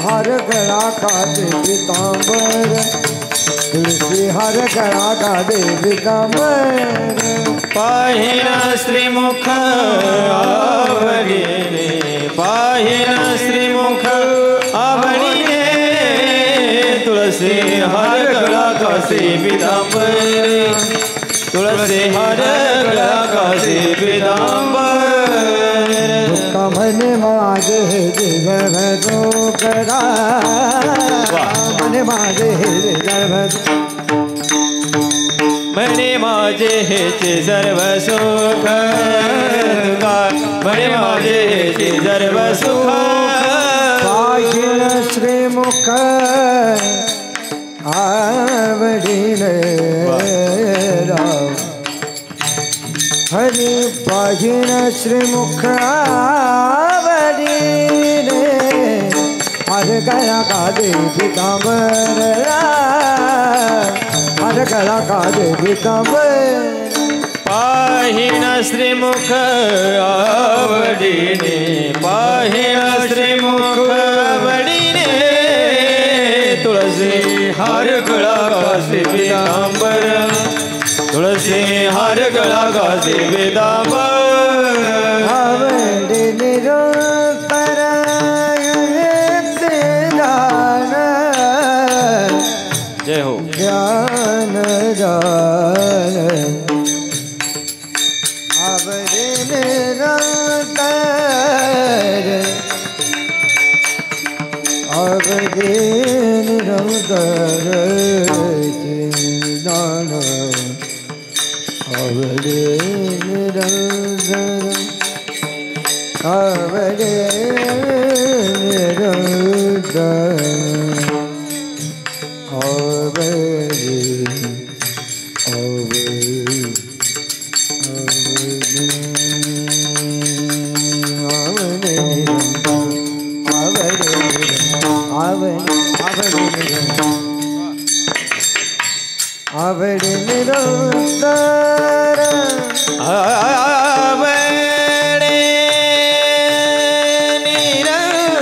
हर गला का दे पीतांबर, तुलसी हर गला का दे पीतांबर। पाहिना श्रीमुख आवडीने, पाहिना श्रीमुख आवडीने, तुळसी हर गळा कासे पीतांबर, तुळसी हर गळा कासे पीतांबर। मन माझे जगभर करा, मन माझे जगभर, म्हणे माझे हेचे सर्व सुख, म्हणे माझे हेचे सर्व सुख। पाहिन श्रीमुख आवडीने राव, हरि पाहिन श्रीमुख आवडीने, हर गळा का दे पीतांबर, हर गळा का दे पीतांबर। पाहिन श्रीमुख आवडीने, पाहिन श्रीमुख आवडीने, तुळसी हर गळा कासे पीतांबर, तुळसी हर गळा कासे पीतांबर। आवडे निरंतर ज्ञान, जय हो ज्ञान दान, आवडे निरंतर, आवडे निरंतर ज्ञान, आवडे निरंतर, आवडे निरंतर, आवडे आवडे निरंतर, आवडे निरंतर,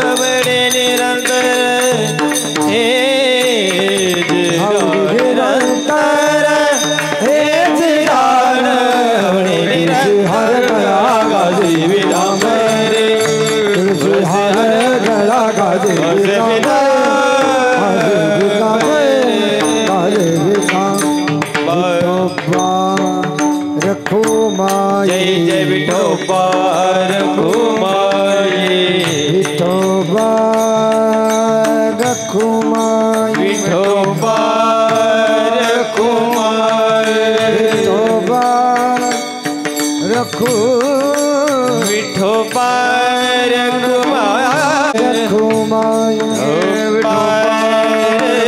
आवडे निरंतर, हे निरंतर, हे जिरान, आवडे निरंतर, कासे पीतांबर, हर गला का दे रखो माई, जय जय विठोबा रखो माई, विठोबा रखो माई, विठोबा रखो माई, विठोबा रखो, विठोबा रखो माई, रखो माई, विठोबा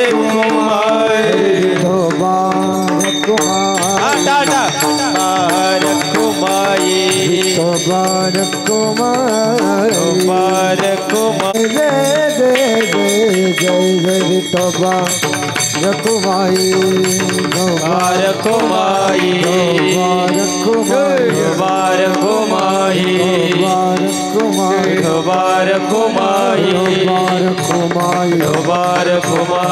रखो माई, विठोबा रखो माई, रखो माई, विठोबा रखो माई, विठोबा रखो माई, जय जय जय जय जय विठोबा रखो माई, विठोबा रखो माई, विठोबा रखो माई, विठोबा रखो माई, विठोबा रखो माई,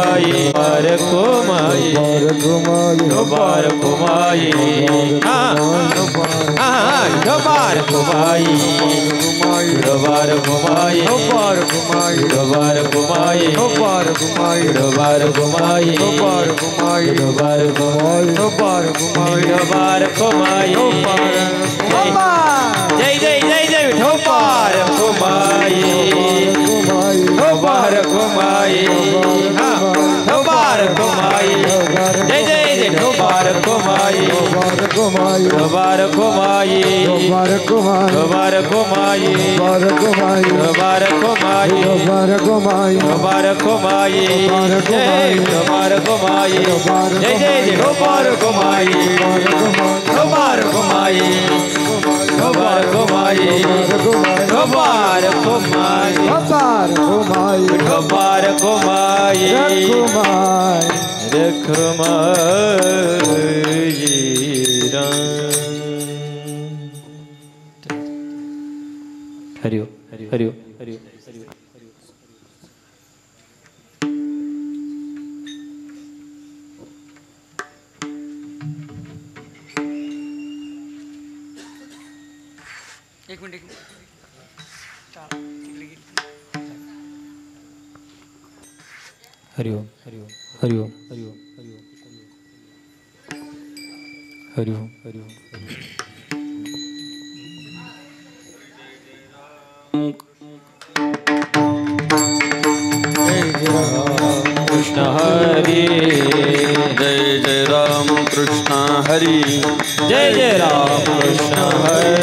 रखो माई, विठोबा रखो माई, विठोबा रखो माई, विठोबा रखो माई, विठोबा रखो माई, विठोबा रखो माई, विठोबा रखो माई, विठोबा रखो माई, विठोबा रखो माई, विठोबा रखो माई, विठोबा रखो माई, विठोबा रखो माई, जय जय जय जय विठोबा रखो माई, विठोबा रखो माई, विठोबा रखो माई, जय जय जय विठोबा रखो माई, विठोबा रखो माई, विठोबा रखो माई, विठोबा रखो माई, विठोबा रखो माई, विठोबा रखो माई, विठोबा रखो माई, जय विठोबा रखो माई, जय जय विठोबा रखो माई, विठोबा रखो माई, विठोबा रखो माई, विठोबा रखो माई, विठोबा रखो माई, रखो माई, राम। हरि एक मिनिट हरि ओम हरि ओम हरि ओम हरि ओम हरि ओम हरि ओम कृष्ण हरि जय जय राम कृष्ण हरि जय जय राम कृष्ण हरि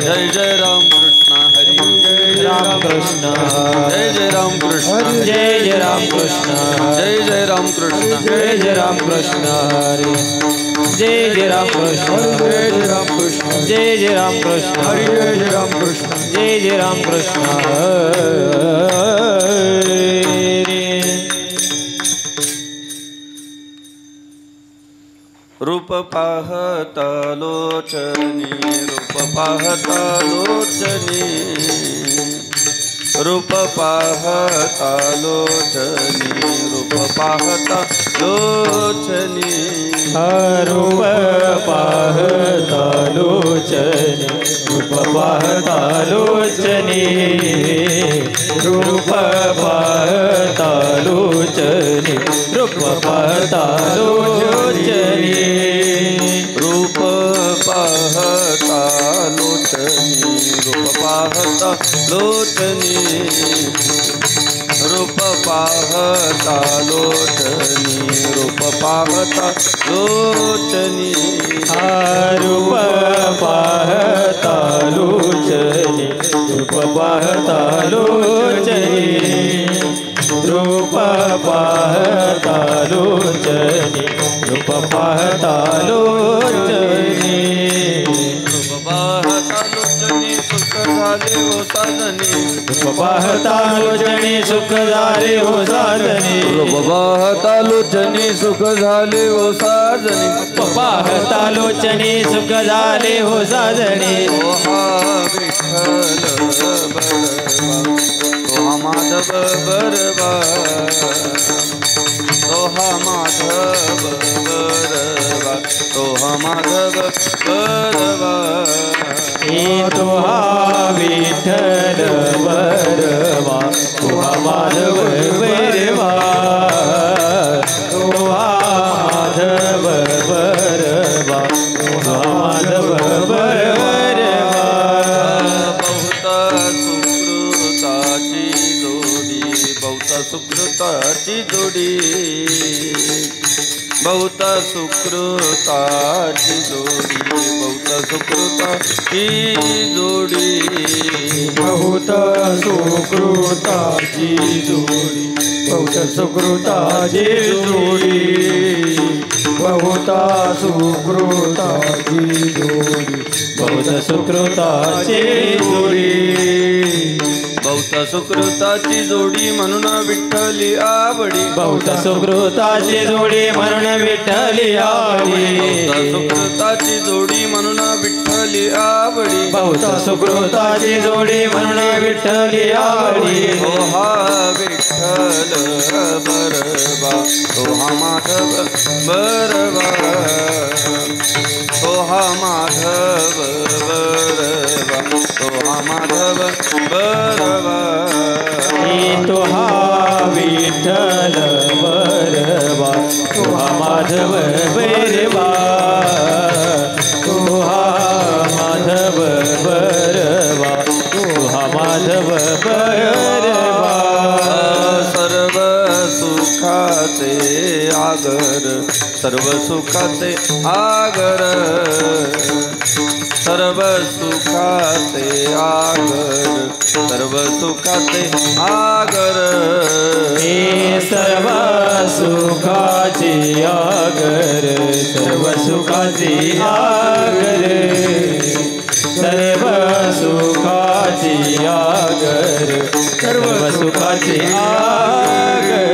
जय जय राम कृष्ण हरि राम कृष्ण जय जय राम कृष्ण जय जय राम कृष्ण जय जय राम कृष्ण जय जय राम कृष्ण हरि जय जय राम कृष्ण जय जय राम कृष्ण जय जय राम कृष्ण हरि जय जय राम कृष्ण जय जय राम कृष्ण रूप पाहता लोचनी रूप पाहता लोचनी रूप पाहता लोचनी रूप पाहता लोचनी रूप पाहता लोचनी रूप पाहता लोचनी रूप पाहता लोचनी रूप पाहता लोचनी रूप पाहता लोचनी रूप पाहता लोचनी रूप पाहता लोचनी रूप पाहता लोचनी रूप पाहता लोचनी रूप पाहता लोचनी रूप पाहता लोचनी रूप पाहता लोचनी रूप पाहता लोचनी सुख झाले हो साधनी रूप पाहता लोचनी सुख झाले हो साधनी रूप पाहता लोचनी सुख झाले हो साधनी पाहता लोचनी सुख झाले हो साधनी हा विठ्ठल बरबा तो हा माधव बरबा तो हा माधव बरबा तो हा विठ्ठल बरवा तो हा माधव बरवा तो हा माधव बरवा तो हा माधव बरवा बहुत सुकृताची जोडी बहुत सुकृताची जोडी बहुत सुकृताची जोडी बहुत सुकृताची जोडी बहुत सुकृताची जोडी बहुत सुकृताची जोडी बहुत सुकृताची जोडी बहुत सुकृताची जोडी म्हणून विठ्ठली आवडी बहुत सुकृताची जोडी म्हणून विठ्ठली आवडी बहुत सुकृताची जोडी म्हणून विठ्ठली आवडी बहुत सुकृताची जोडी म्हणून विठ्ठली आवडी हो हा विठ्ठल बरबा तो हा माधव बरबा तो हा माधव बरबा तो हा माधव बरबा तो हा विठ्ठल बरवा तो हा माधव बरवा तो हा माधव बरवा तो हा माधव बरवा सर्व सुखाचे आगर सर्व सुखाचे आगर सर्व सुखाचे आगर सर्व सुखाचे आगर हे सर्व सुखाची आगर सर्व सुखाची आगर सर्व सुखाची आगर सर्व सुखाची आगर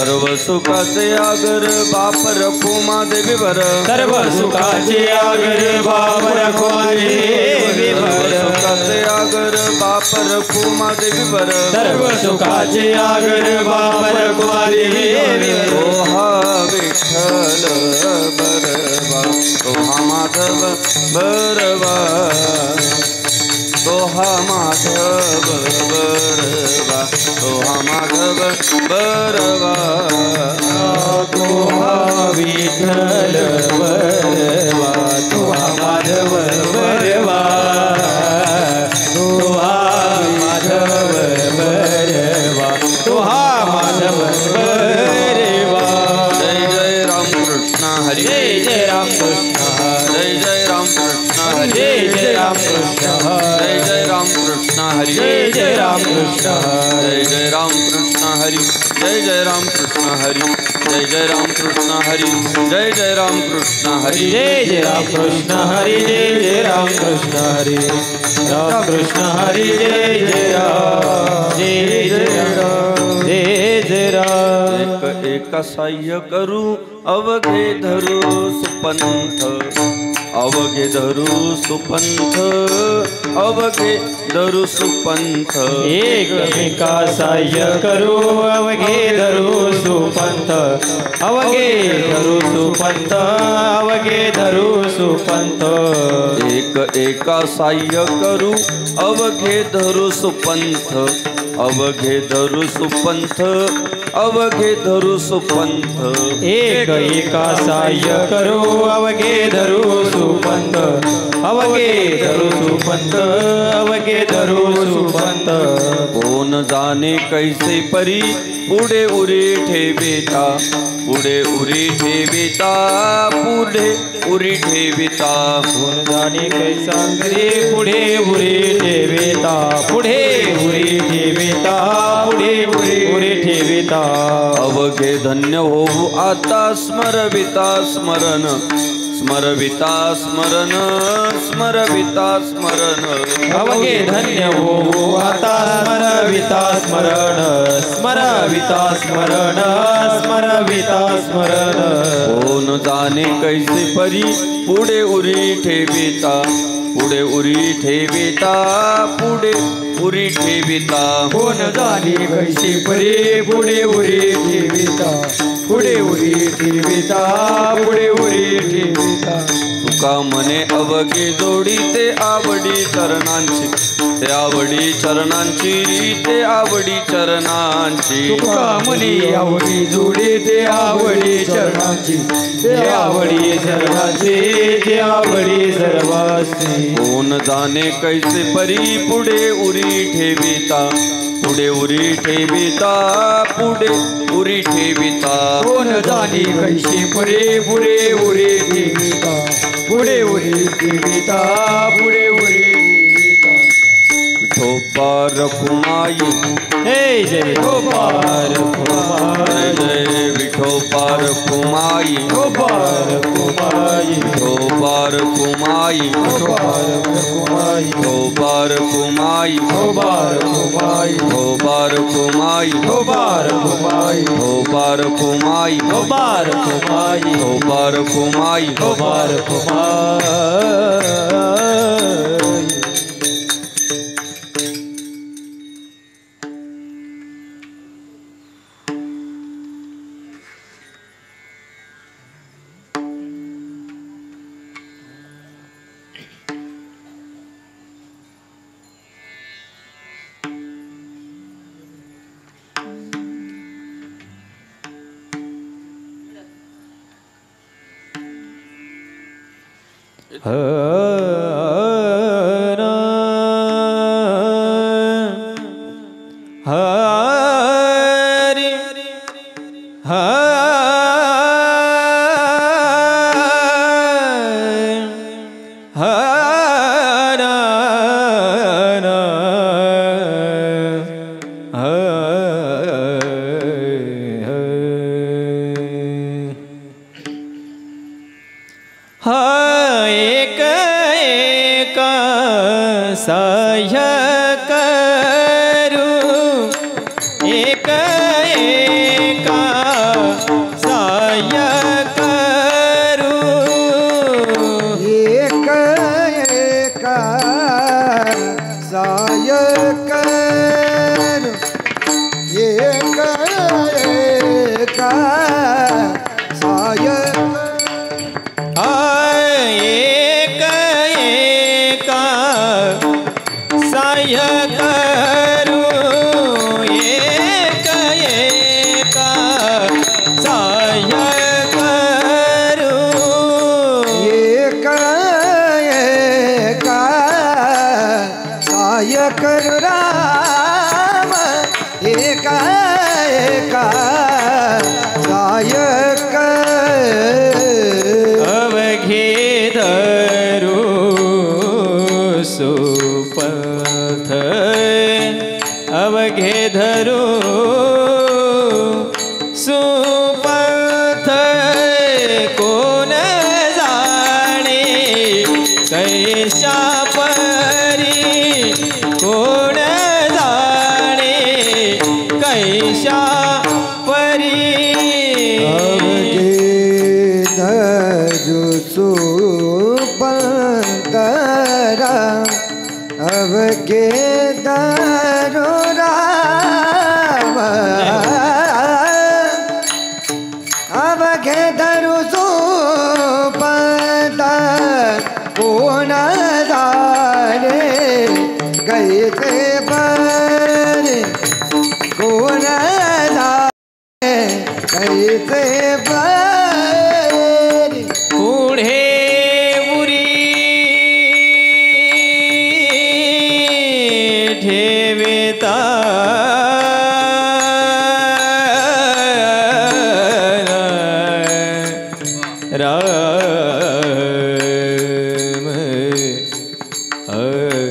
सर्व सुखाचे आगर बाप रखुमा देवी वर सर्व सुखाचे आगर बाप रखुमा देवी वर सुखाचे आगर बाप रखुमा देवी वर सर्व सुखाचे आगर बाप रखुमा देवी वर ओहा विठ्ठल बरवा ओहा माधव बरवा ओहा माधव बरवा ओहा माधव बरवा तोहा विठ्ठल बरवा तोहा माधव बरवा तोहा माधव बरवा तोहा माधव बरवा जय जय राम कृष्ण हरी जय जय राम कृष्ण जय जय राम कृष्ण हरी जय जय राम कृष्ण जय जय राम कृष्ण हरी जय जय राम कृष्ण जय जय राम कृष्ण हरी जय जय राम कृष्ण हरी जय जय राम कृष्ण हरी जय जय राम कृष्ण हरी जय जय राम कृष्ण हरी जय जय राम कृष्ण हरी राम कृष्ण हरी जय जय राम जय जय राम जय जय राम एक एक साह्य करू अवघे धरू सुपंथ अवघे धरू सुपंथ अवघे धरू सुपंथ एकमेका साह्य करू अवघे धरू सुपंथ अवघे धरू सुपंथ अवघे धरू सुपंथ एक एका साह्य करू अवघे धरू सुपंथ अवघे धरू सुपंथ अवघे धरू सुपंथ एक एका साह्य करू अवघे धरू सुपंथ अवघे धरू सुपंथ अवघे धरू सुपंथ कोण जाणे कैसे परी पुढे उरी ठेविता पुढे उरी ठेविता पुढे उरी ठेविता कोण जाणे कैसा करे पुढे उरी ठेविता पुढे उरी ठेविता पुढे उरी ठेविता अवघे धन्य होऊ आता स्मरविता स्मरण स्मरविता स्मरण स्मरविता स्मरण अवघे धन्य हो आता स्मरविता स्मरण स्मरविता स्मरण स्मरविता स्मरण कोण जाणे कैसे परी पुढे उरी ठेविता पुढे उरी ठेविता पुढे उरी ठेविता कोण जाणे कैसे परे पुढे उरी ठेविता पुढे उरी ठेविता पुढे उरी ठेविता तुका म्हणे अवघे जोडी ते आवडी चरणांची ते आवडी चरणांची ते आवडी चरणांची तुका म्हणे आवडी जोडे ते आवडी चरणांची ते आवडी सर्वांची ते आवडी सर्वांची कोण जाणे कैसे परी पुढे उरी ठेविता पुढे उरी ठेविता पुढे उरी ठेविता कोण जाणे कैसे परे पुढे उरी ठेविता पुढे उरी ठेविता पुढे उरी ठेविता विठोबा रखुमाई हे जय विठोबा रखुमाई जय विठोबा रखुमाई विठोबा रखुमाई विठोबा रखुमाई विठोबा रखुमाई विठोबा रखुमाई विठोबा रखुमाई विठोबा रखुमाई विठोबा रखुमाई विठोबा रखुमाई विठोबा रखुमाई विठोबा रखुमाई विठोबा रखुमाई हरि एक एक सह्य करू एक एक कैशा परी कोण जाणे कैशा परी अवगे दरो राम अवगे दरो सुपंत कोण जाने गए थे पर कोण जाने गए थे पर पुढे उरी ठेविता राम हरी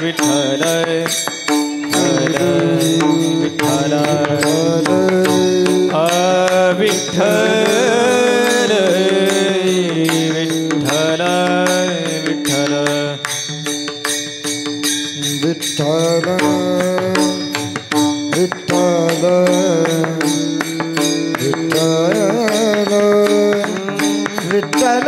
विठ्ठल विठ्ठल विठ्ठल विठ्ठल विठ्ठल विठ्ठल विठ्ठल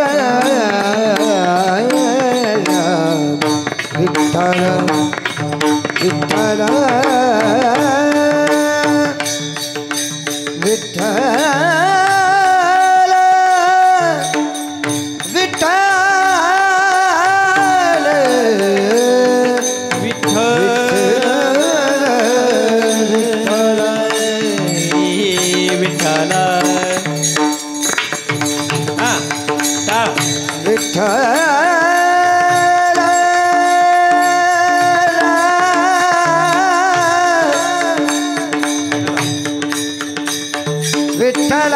विठ्ठल विठ्ठल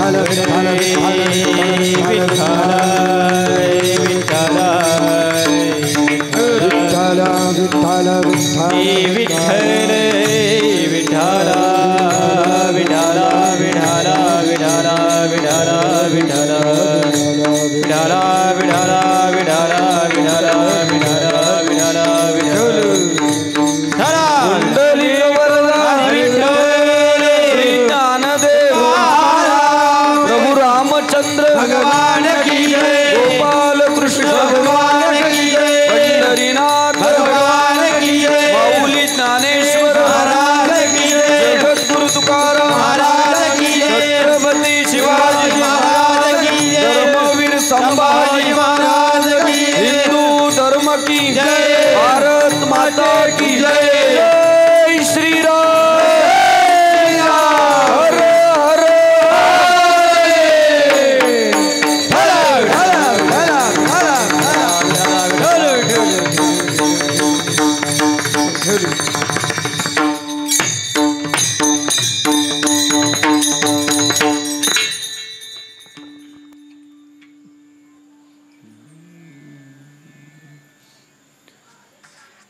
विठ्ठल विठ्ठल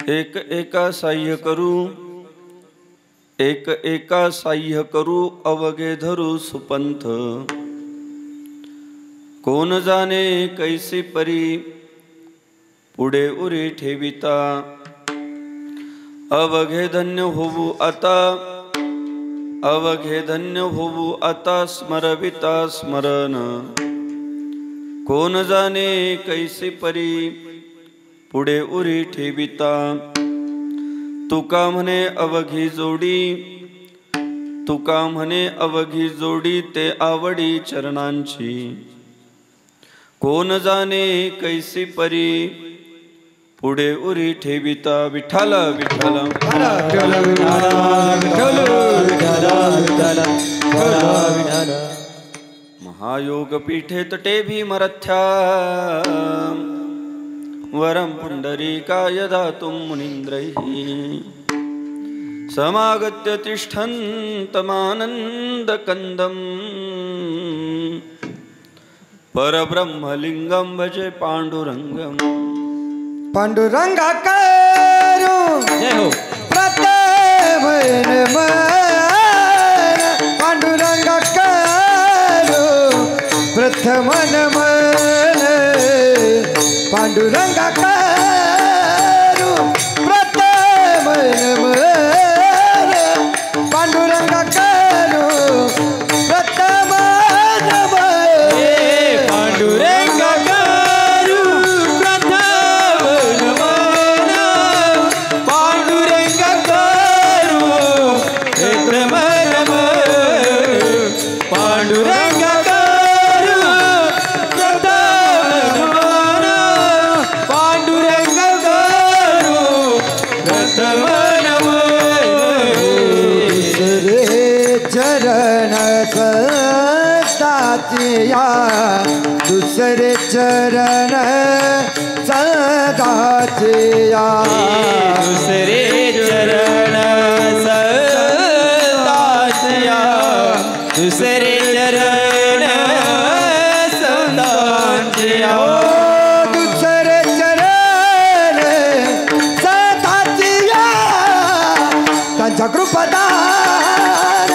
एक एका साह्य करू एक एका साह्य करू अवघे धरू सुपंथ कोण जाणे कैसी परी पुढे उरी ठेविता अवघे धन्य होऊ आता अवघे धन्य होऊ आता स्मरविता स्मरण कोण जाणे कैसी परी पुढे उरी ठेविता तुका म्हणे अवघी जोडी तुका म्हणे अवघी जोडी ते आवडी चरणांची कोण जाणे कैसी परी पुढे उरी ठेविता विठ्ठल विठ्ठल महायोग पीठे तटे भीमरथ्या वरं पुंडरीकाय दातुं मुनीन्द्रैः समागत्य तिष्ठन्तमानन्दकन्दम् परब्रह्मलिङ्गं भजे पाण्डुरङ्गम् पाण्डुरङ्गाकारो पाण्डुरङ्गाकारो प्रथम नमन पाण्डुरङ्गाकारो प्रथम नमन पाण्डुरङ्गाकारो प्रथम नमन पाण्डुरङ्गाकारो प्रथम नमन पाण्डुरङ्गाकारो प्रथम नमन पाण्डुरङ्गाकारो प्रथम नमन या दुसरे चरण सदाचे या दुसरे चरण सदाच्या दुसरे चरण सदाच्या दुसरे चरण सदाचे या त्यांच्या कृपदान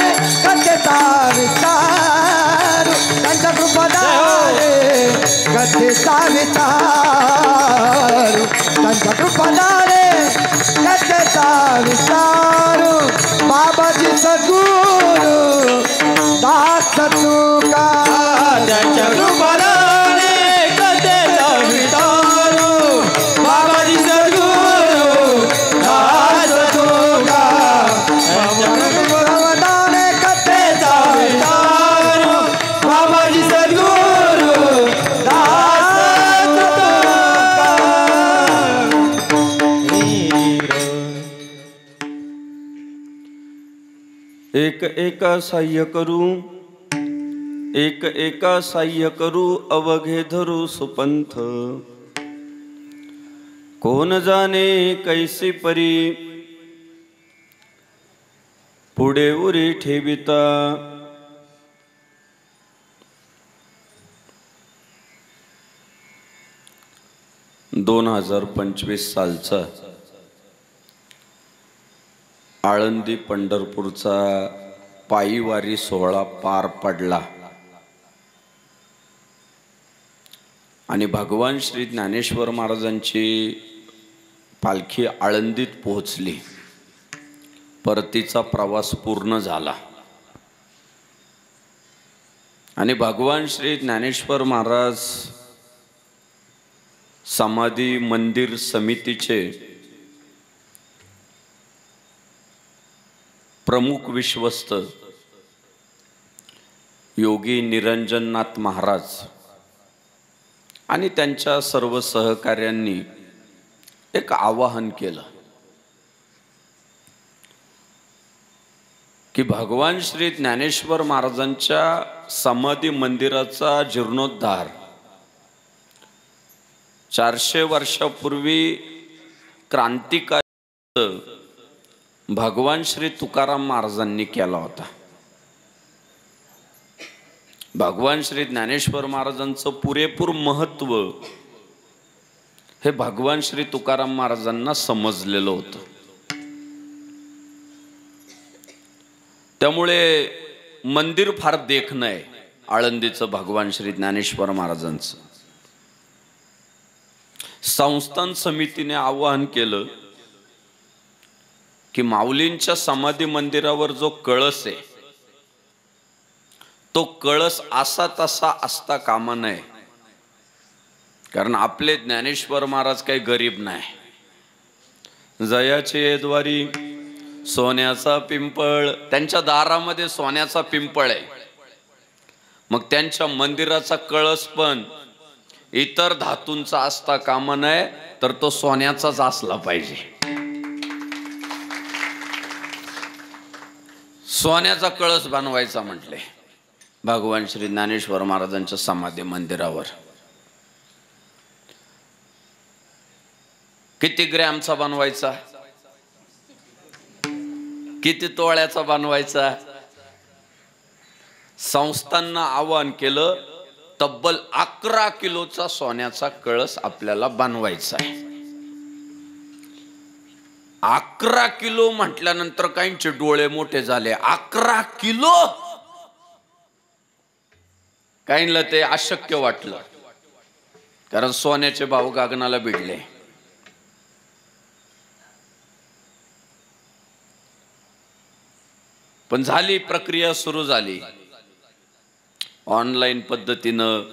कथेचा विस्तार त्यांच्या कृपदान कथेचा विस्तार त्यांच्या कृपदाने कथेचा विस्तार बाबाजी सद्गुरु दास तुका त्यांच्या कृपाने कथेचा विस्तार बाबाजी सद्गुरु दास तुका त्यांच्या कृपाने कथेचा विस्तार बाबाजी सद्गुरु एक एका साह्य करू एक एका साह्य करू अवघे धरू सुपंथ कोण जाणे कैसी परी पुढे उरी ठेविता 2025 सालचा आळंदी पंढरपूरचा पायीवारी सोहळा पार पडला आणि भगवान श्री ज्ञानेश्वर महाराजांची पालखी आळंदीत पोहोचली. परतीचा प्रवास पूर्ण झाला आणि भगवान श्री ज्ञानेश्वर महाराज समाधी मंदिर समितीचे प्रमुख विश्वस्त योगी निरंजननाथ महाराज आणि त्यांच्या सर्व सहकार्यांनी एक आवाहन केलं की भगवान श्री ज्ञानेश्वर महाराजांच्या समाधी मंदिराचा जीर्णोद्धार 400 वर्षापूर्वी क्रांतिकारी भगवान श्री तुकाराम महाराजांनी केला होता. भगवान श्री ज्ञानेश्वर महाराजांचं पुरेपूर महत्व हे भगवान श्री तुकाराम महाराजांना समजलेलं होतं. त्यामुळे मंदिर फार देखणं आहे आळंदीचं भगवान श्री ज्ञानेश्वर महाराजांचं. संस्थान समितीने आवाहन केलं की माऊलींच्या समाधी मंदिरावर जो कळस आहे तो कळस असा तसा असता कामा नये, कारण आपले ज्ञानेश्वर महाराज काही गरीब नाही. जयाचे द्वारी सोन्याचा पिंपळ, त्यांच्या दारामध्ये सोन्याचा पिंपळ आहे. मग त्यांच्या मंदिराचा कळस पण इतर धातूंचा असता कामा नये, तर तो सोन्याचाच असला पाहिजे. सोन्याचा कळस बनवायचा म्हटले भगवान श्री ज्ञानेश्वर महाराजांच्या समाधी मंदिरावर. किती ग्रॅमचा बनवायचा, किती तोळ्याचा बनवायचा? संस्थांना आवाहन केलं तब्बल 11 किलोचा सोन्याचा कळस आपल्याला बनवायचा आहे. 11 किलो म्हटल्यानंतर काहींचे डोळे मोठे झाले. 11 किलो, काहींना ते अशक्य वाटलं, कारण सोन्याचे भाव गगनाला भिडले. पण झाली, प्रक्रिया सुरू झाली. ऑनलाईन पद्धतीनं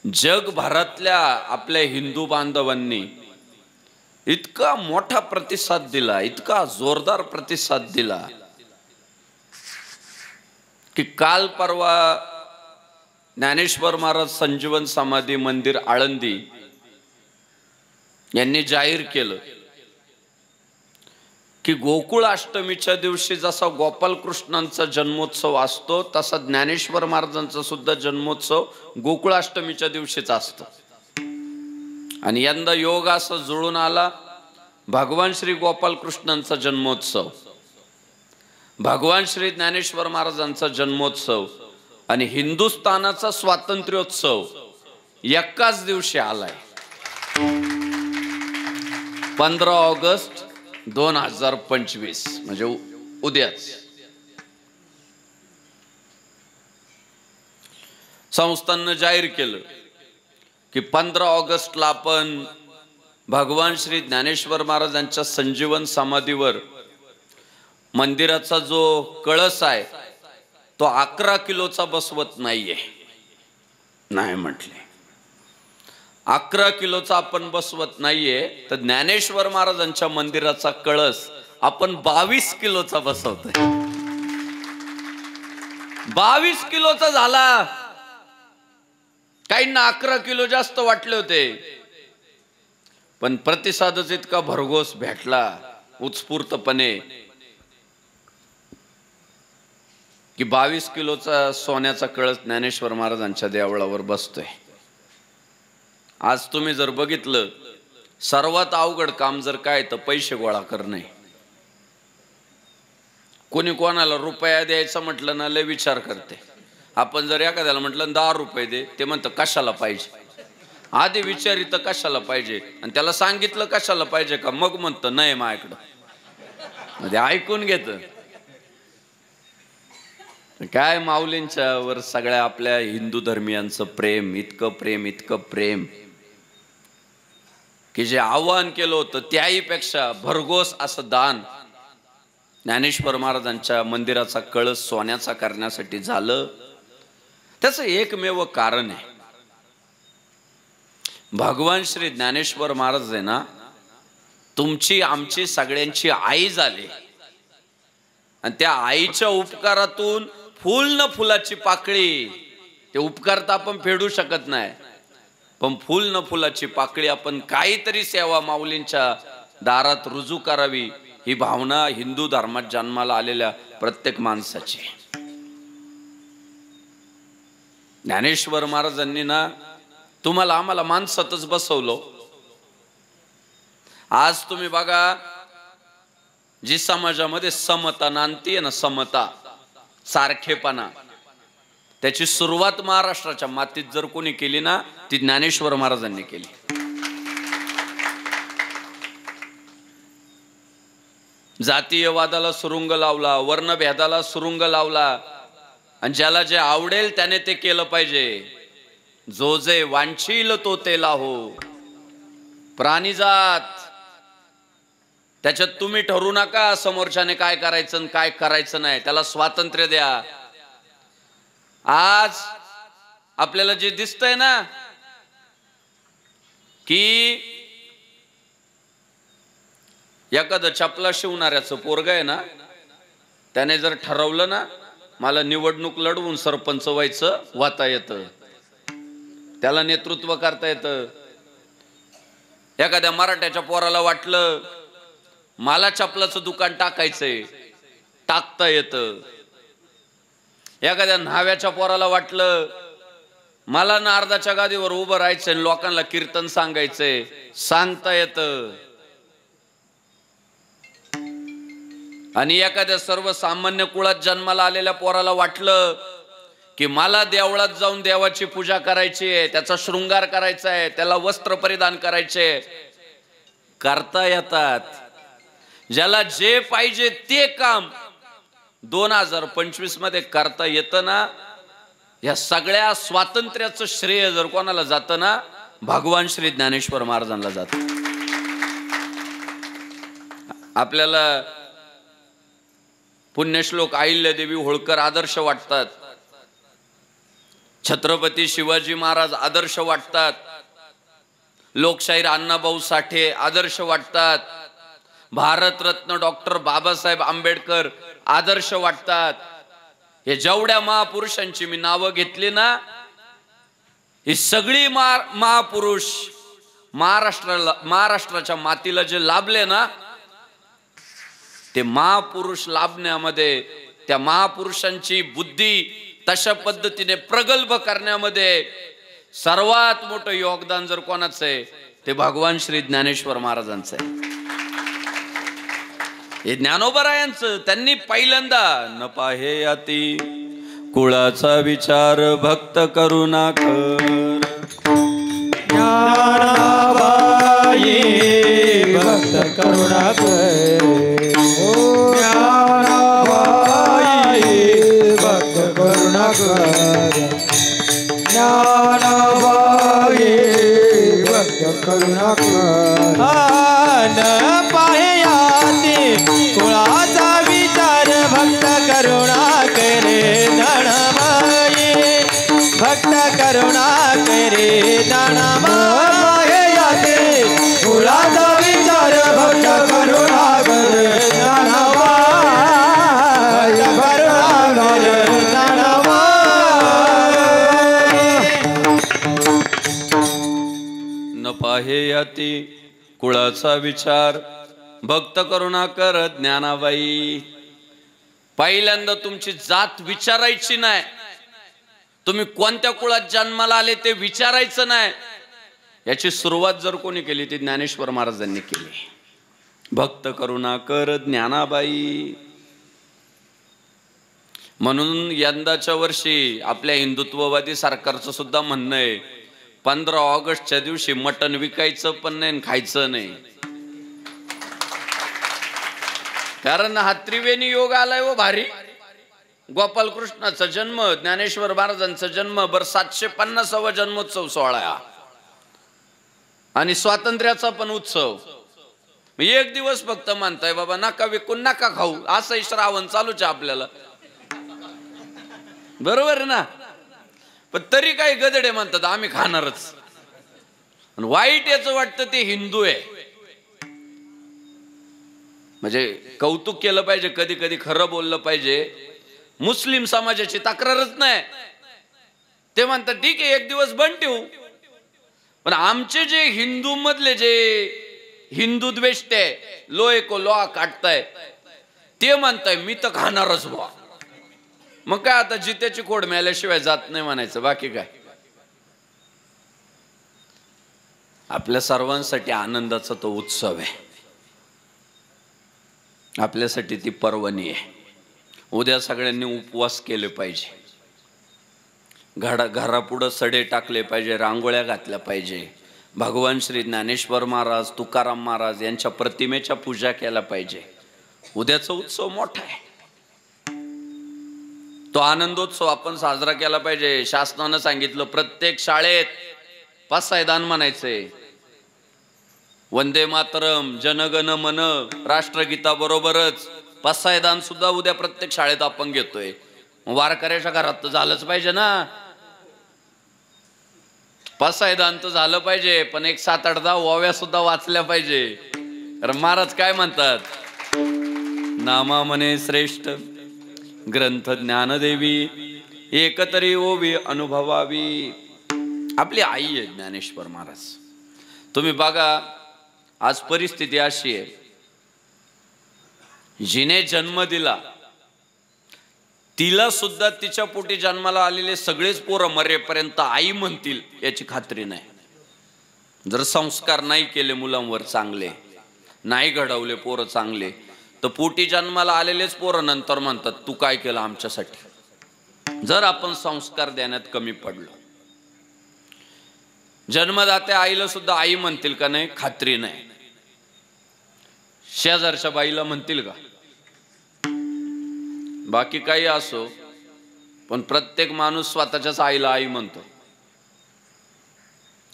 जगभरातल्या आपल्या हिंदू बांधवांनी इतका मोठा प्रतिसाद दिला, इतका जोरदार प्रतिसाद दिला की काल परवा ज्ञानेश्वर महाराज संजीवन समाधी मंदिर आळंदी यांनी जाहीर केलं की गोकुळ अष्टमीच्या दिवशी जसा गोपालकृष्णांचा जन्मोत्सव असतो तसा ज्ञानेश्वर महाराजांचा सुद्धा जन्मोत्सव गोकुळ अष्टमीच्या दिवशीच असतो. आणि यंदा योग असं जुळून आला, भगवान श्री गोपालकृष्णांचा जन्मोत्सव, भगवान श्री ज्ञानेश्वर महाराजांचा जन्मोत्सव आणि हिंदुस्थानाचा स्वातंत्र्योत्सव एकाच दिवशी आलाय. 15 ऑगस्ट 2025 म्हणजे उद्याच. संस्थांनं जाहीर केलं की 15 ऑगस्टला आपण भगवान श्री ज्ञानेश्वर महाराजांच्या संजीवन समाधीवर मंदिराचा जो कळस आहे तो 11 किलोचा बसवत नाहीये. नाही म्हटले 11 किलोचा आपण बसवत नाहीये, तर ज्ञानेश्वर महाराजांच्या मंदिराचा कळस आपण 22 किलोचा बसवतोय. 22 किलोचा झाला. काहींना 11 किलो जास्त वाटले होते, पण प्रतिसादच इतका भरघोस भेटला उत्स्फूर्तपणे की 22 किलोचा सोन्याचा कळस ज्ञानेश्वर महाराजांच्या देवळावर बसतोय. आज तुम्ही जर बघितलं, सर्वात अवघड काम जर काय तर पैसे गोळा करणे. कोणी कोणाला रुपया द्यायचा म्हटलं ना लय विचार करते. आपण जर एखाद्याला म्हटलं 10 रुपये दे, ते म्हणतं कशाला पाहिजे. आधी विचारित कशाला पाहिजे आणि त्याला सांगितलं कशाला पाहिजे का, मग म्हणतं नाही माझ्याकडं. म्हणजे ऐकून घेत काय माऊलींच्या वर सगळ्या आपल्या हिंदू धर्मियांचं प्रेम, इतकं प्रेम, इतकं प्रेम की जे आव्हान केलं होतं त्याही पेक्षा भरघोस असं दान ज्ञानेश्वर महाराजांच्या मंदिराचा कळस सोन्याचा करण्यासाठी झालं. त्याचं एकमेव कारण आहे, भगवान श्री ज्ञानेश्वर महाराज आहे ना, तुमची आमची सगळ्यांची आई झाली आणि त्या आईच्या उपकारातून फुल न फुलाची पाकळी, ते उपकार तर आपण फेडू शकत नाही, पण फुल न फुलाची पाकळी आपण काहीतरी सेवा माऊलींच्या दारात रुजू करावी, ही भावना हिंदू धर्मात जन्माला आलेल्या प्रत्येक माणसाची. ज्ञानेश्वर महाराजांनी ना तुम्हाला आम्हाला माणसातच बसवलं. आज तुम्ही बघा, जी समाजामध्ये समता नांदतीये ना, समता, सारखेपणा, त्याची सुरुवात महाराष्ट्राच्या मातीत जर कोणी केली ना, ती ज्ञानेश्वर महाराजांनी केली. जातीयवादाला सुरुंग लावला, वर्णभेदाला सुरुंग लावला आणि ज्याला जे आवडेल त्याने ते केलं पाहिजे. जो जे वांछील तो तेला हो. प्राणीजात त्याच्यात तुम्ही ठरू नका समोरच्याने काय करायचं आणि काय करायचं नाही, त्याला स्वातंत्र्य द्या. आज आपल्याला जे दिसतंय ना की एखादं चपला शिवणाऱ्याचं पोरग आहे ना, त्याने जर ठरवलं ना मला निवडणूक लढवून सरपंच व्हायचं, वाता येतं, त्याला नेतृत्व करता येतं. एखाद्या मराठ्याच्या पोराला वाटलं मला चपलाचं दुकान टाकायचंय, टाकता येतं. एखाद्या न्हाव्याच्या पोराला वाटलं मला नारदाच्या गादीवर उभं राहायचंय, लोकांना कीर्तन सांगायचंय, सांगता येतं. आणि एखाद्या सर्वसामान्य कुळात जन्माला आलेल्या पोराला वाटलं की मला देवळात जाऊन देवाची पूजा करायची आहे, त्याचा शृंगार करायचा आहे, त्याला वस्त्र परिधान करायचे, करता येतात. ज्याला जे पाहिजे ते काम 2025 मध्ये करता येतं ना, या सगळ्या स्वातंत्र्याचं श्रेय जर कोणाला जातं ना, भगवान श्री ज्ञानेश्वर महाराजांना जातं. आपल्याला पुण्यश्लोक अहिल्यादेवी होळकर आदर्श वाटतात, छत्रपती शिवाजी महाराज आदर्श वाटतात, लोकशाहीर अण्णाभाऊ साठे आदर्श वाटतात, भारतरत्न डॉक्टर बाबासाहेब आंबेडकर आदर्श वाटतात. हे जेवढ्या महापुरुषांची मी नावं घेतली ना, ही सगळी महापुरुष महाराष्ट्राच्या मातीला जे लाभले ना, ते महापुरुष लाभण्यामध्ये, त्या महापुरुषांची बुद्धी तशा पद्धतीने प्रगल्भ करण्यामध्ये सर्वात मोठं योगदान जर कोणाचं आहे ते भगवान श्री ज्ञानेश्वर महाराजांचं आहे. हे ज्ञानोबरायांचं. त्यांनी पहिल्यांदा न पाहे याती कुळाचा विचार भक्त करुणाकर, ज्ञानाबाई भक्त करुणाकर, ज्ञानाबाई भक्त करुणाकर, ज्ञानाबाई भक्त करुणाकर. न पाहयाती कुळाचा विचार भक्त करुणाकर, ज्ञानाबाई भक्त करुणाकर, ज्ञानाबाई कुळाचा विचार भक्त करुणाकर, ज्ञानाबाई करुणाकर, न पाहे याती कुळाचा विचार भक्त करुणाकर ज्ञानाबाई. पहिल्यांदा तुमची जात विचारायची नाही, तुम्ही कोणत्या कुळात जन्माला आले ते विचारायचं नाही. याची सुरुवात जर कोणी केली ती ज्ञानेश्वर महाराजांनी केली. भक्त करुणाकर ज्ञानाबाई. म्हणून यंदाच्या वर्षी आपल्या हिंदुत्ववादी सरकारचं सुद्धा म्हणणं आहे 15 ऑगस्टच्या दिवशी मटण विकायचं पण नाही खायचं नाही. कारण हा त्रिवेणी योग आलाय व भारी. गोपालकृष्णाचा जन्म, ज्ञानेश्वर महाराजांचा जन्म, 750वा जन्मोत्सव सोहळा आणि स्वातंत्र्याचा पण उत्सव. एक दिवस फक्त मानताय बाबा नका विकून नका खाऊ, असं श्रावण चालूच आहे आपल्याला, बरोबर आहे ना. पण तरी काही गदडे म्हणतात आम्ही खाणारच. वाईट याचं वाटतं ते हिंदू आहे. म्हणजे कौतुक केलं पाहिजे, कधी कधी खरं बोललं पाहिजे. मुस्लिम समाजाची तक्रारच नाही. ते म्हणतात ठीक आहे एक दिवस बंद ठेवू, पण आमचे जे हिंदू मधले जे हिंदू द्वेष्टे लोहे को लोहा काटताय ते म्हणताय मी तर खाणारच बा. मग काय आता जित्याची खोड मिळाल्याशिवाय जात नाही म्हणायचं, बाकी काय. आपल्या सर्वांसाठी आनंदाचा तो उत्सव आहे, आपल्यासाठी ती पर्वणी आहे. उद्या सगळ्यांनी उपवास केले पाहिजे, घरापुढं सडे टाकले पाहिजे, रांगोळ्या घातल्या पाहिजे, भगवान श्री ज्ञानेश्वर महाराज तुकाराम महाराज यांच्या प्रतिमेच्या पूजा केल्या पाहिजे. उद्याचा उत्सव मोठा आहे, तो आनंदोत्सव आपण साजरा केला पाहिजे. शासनानं सांगितलं प्रत्येक शाळेत पासायदान म्हणायचंय, वंदे मातरम, जनगण मन, राष्ट्रगीता बरोबरच पासायदान सुद्धा उद्या प्रत्येक शाळेत आपण घेतोय. वारकऱ्याच्या घरात तर झालंच पाहिजे ना, पासायदान तर झालं पाहिजे, पण एक 7-8 ओव्या सुद्धा वाचल्या पाहिजे. कारण महाराज काय म्हणतात, नामा म्हणे श्रेष्ठ ग्रंथ ज्ञानदेवी, एकतरी ओवी अनुभवावी. आपली आई आहे ज्ञानेश्वर महाराज. तुम्ही बघा आज परिस्थिती अशी आहे, जिने जन्म दिला तिला सुद्धा तिच्या पोटी जन्माला आलेले सगळेच पोरं मरेपर्यंत आई म्हणतील याची खात्री नाही. जर संस्कार नाही केले मुलांवर चांगले, नाही घडवले पोरं चांगले, तर पोटी जन्माला आलेलेच पोरं नंतर म्हणतात तू काय केलं आमच्यासाठी. जर आपण संस्कार देण्यात कमी पडलो, जन्मदात्या आईला सुद्धा आई म्हणतील का नाही खात्री नाही. शेजारच्या बाईला म्हणतील का, बाकी काही असो, पण प्रत्येक माणूस स्वतःच्याच आईला आई म्हणतो.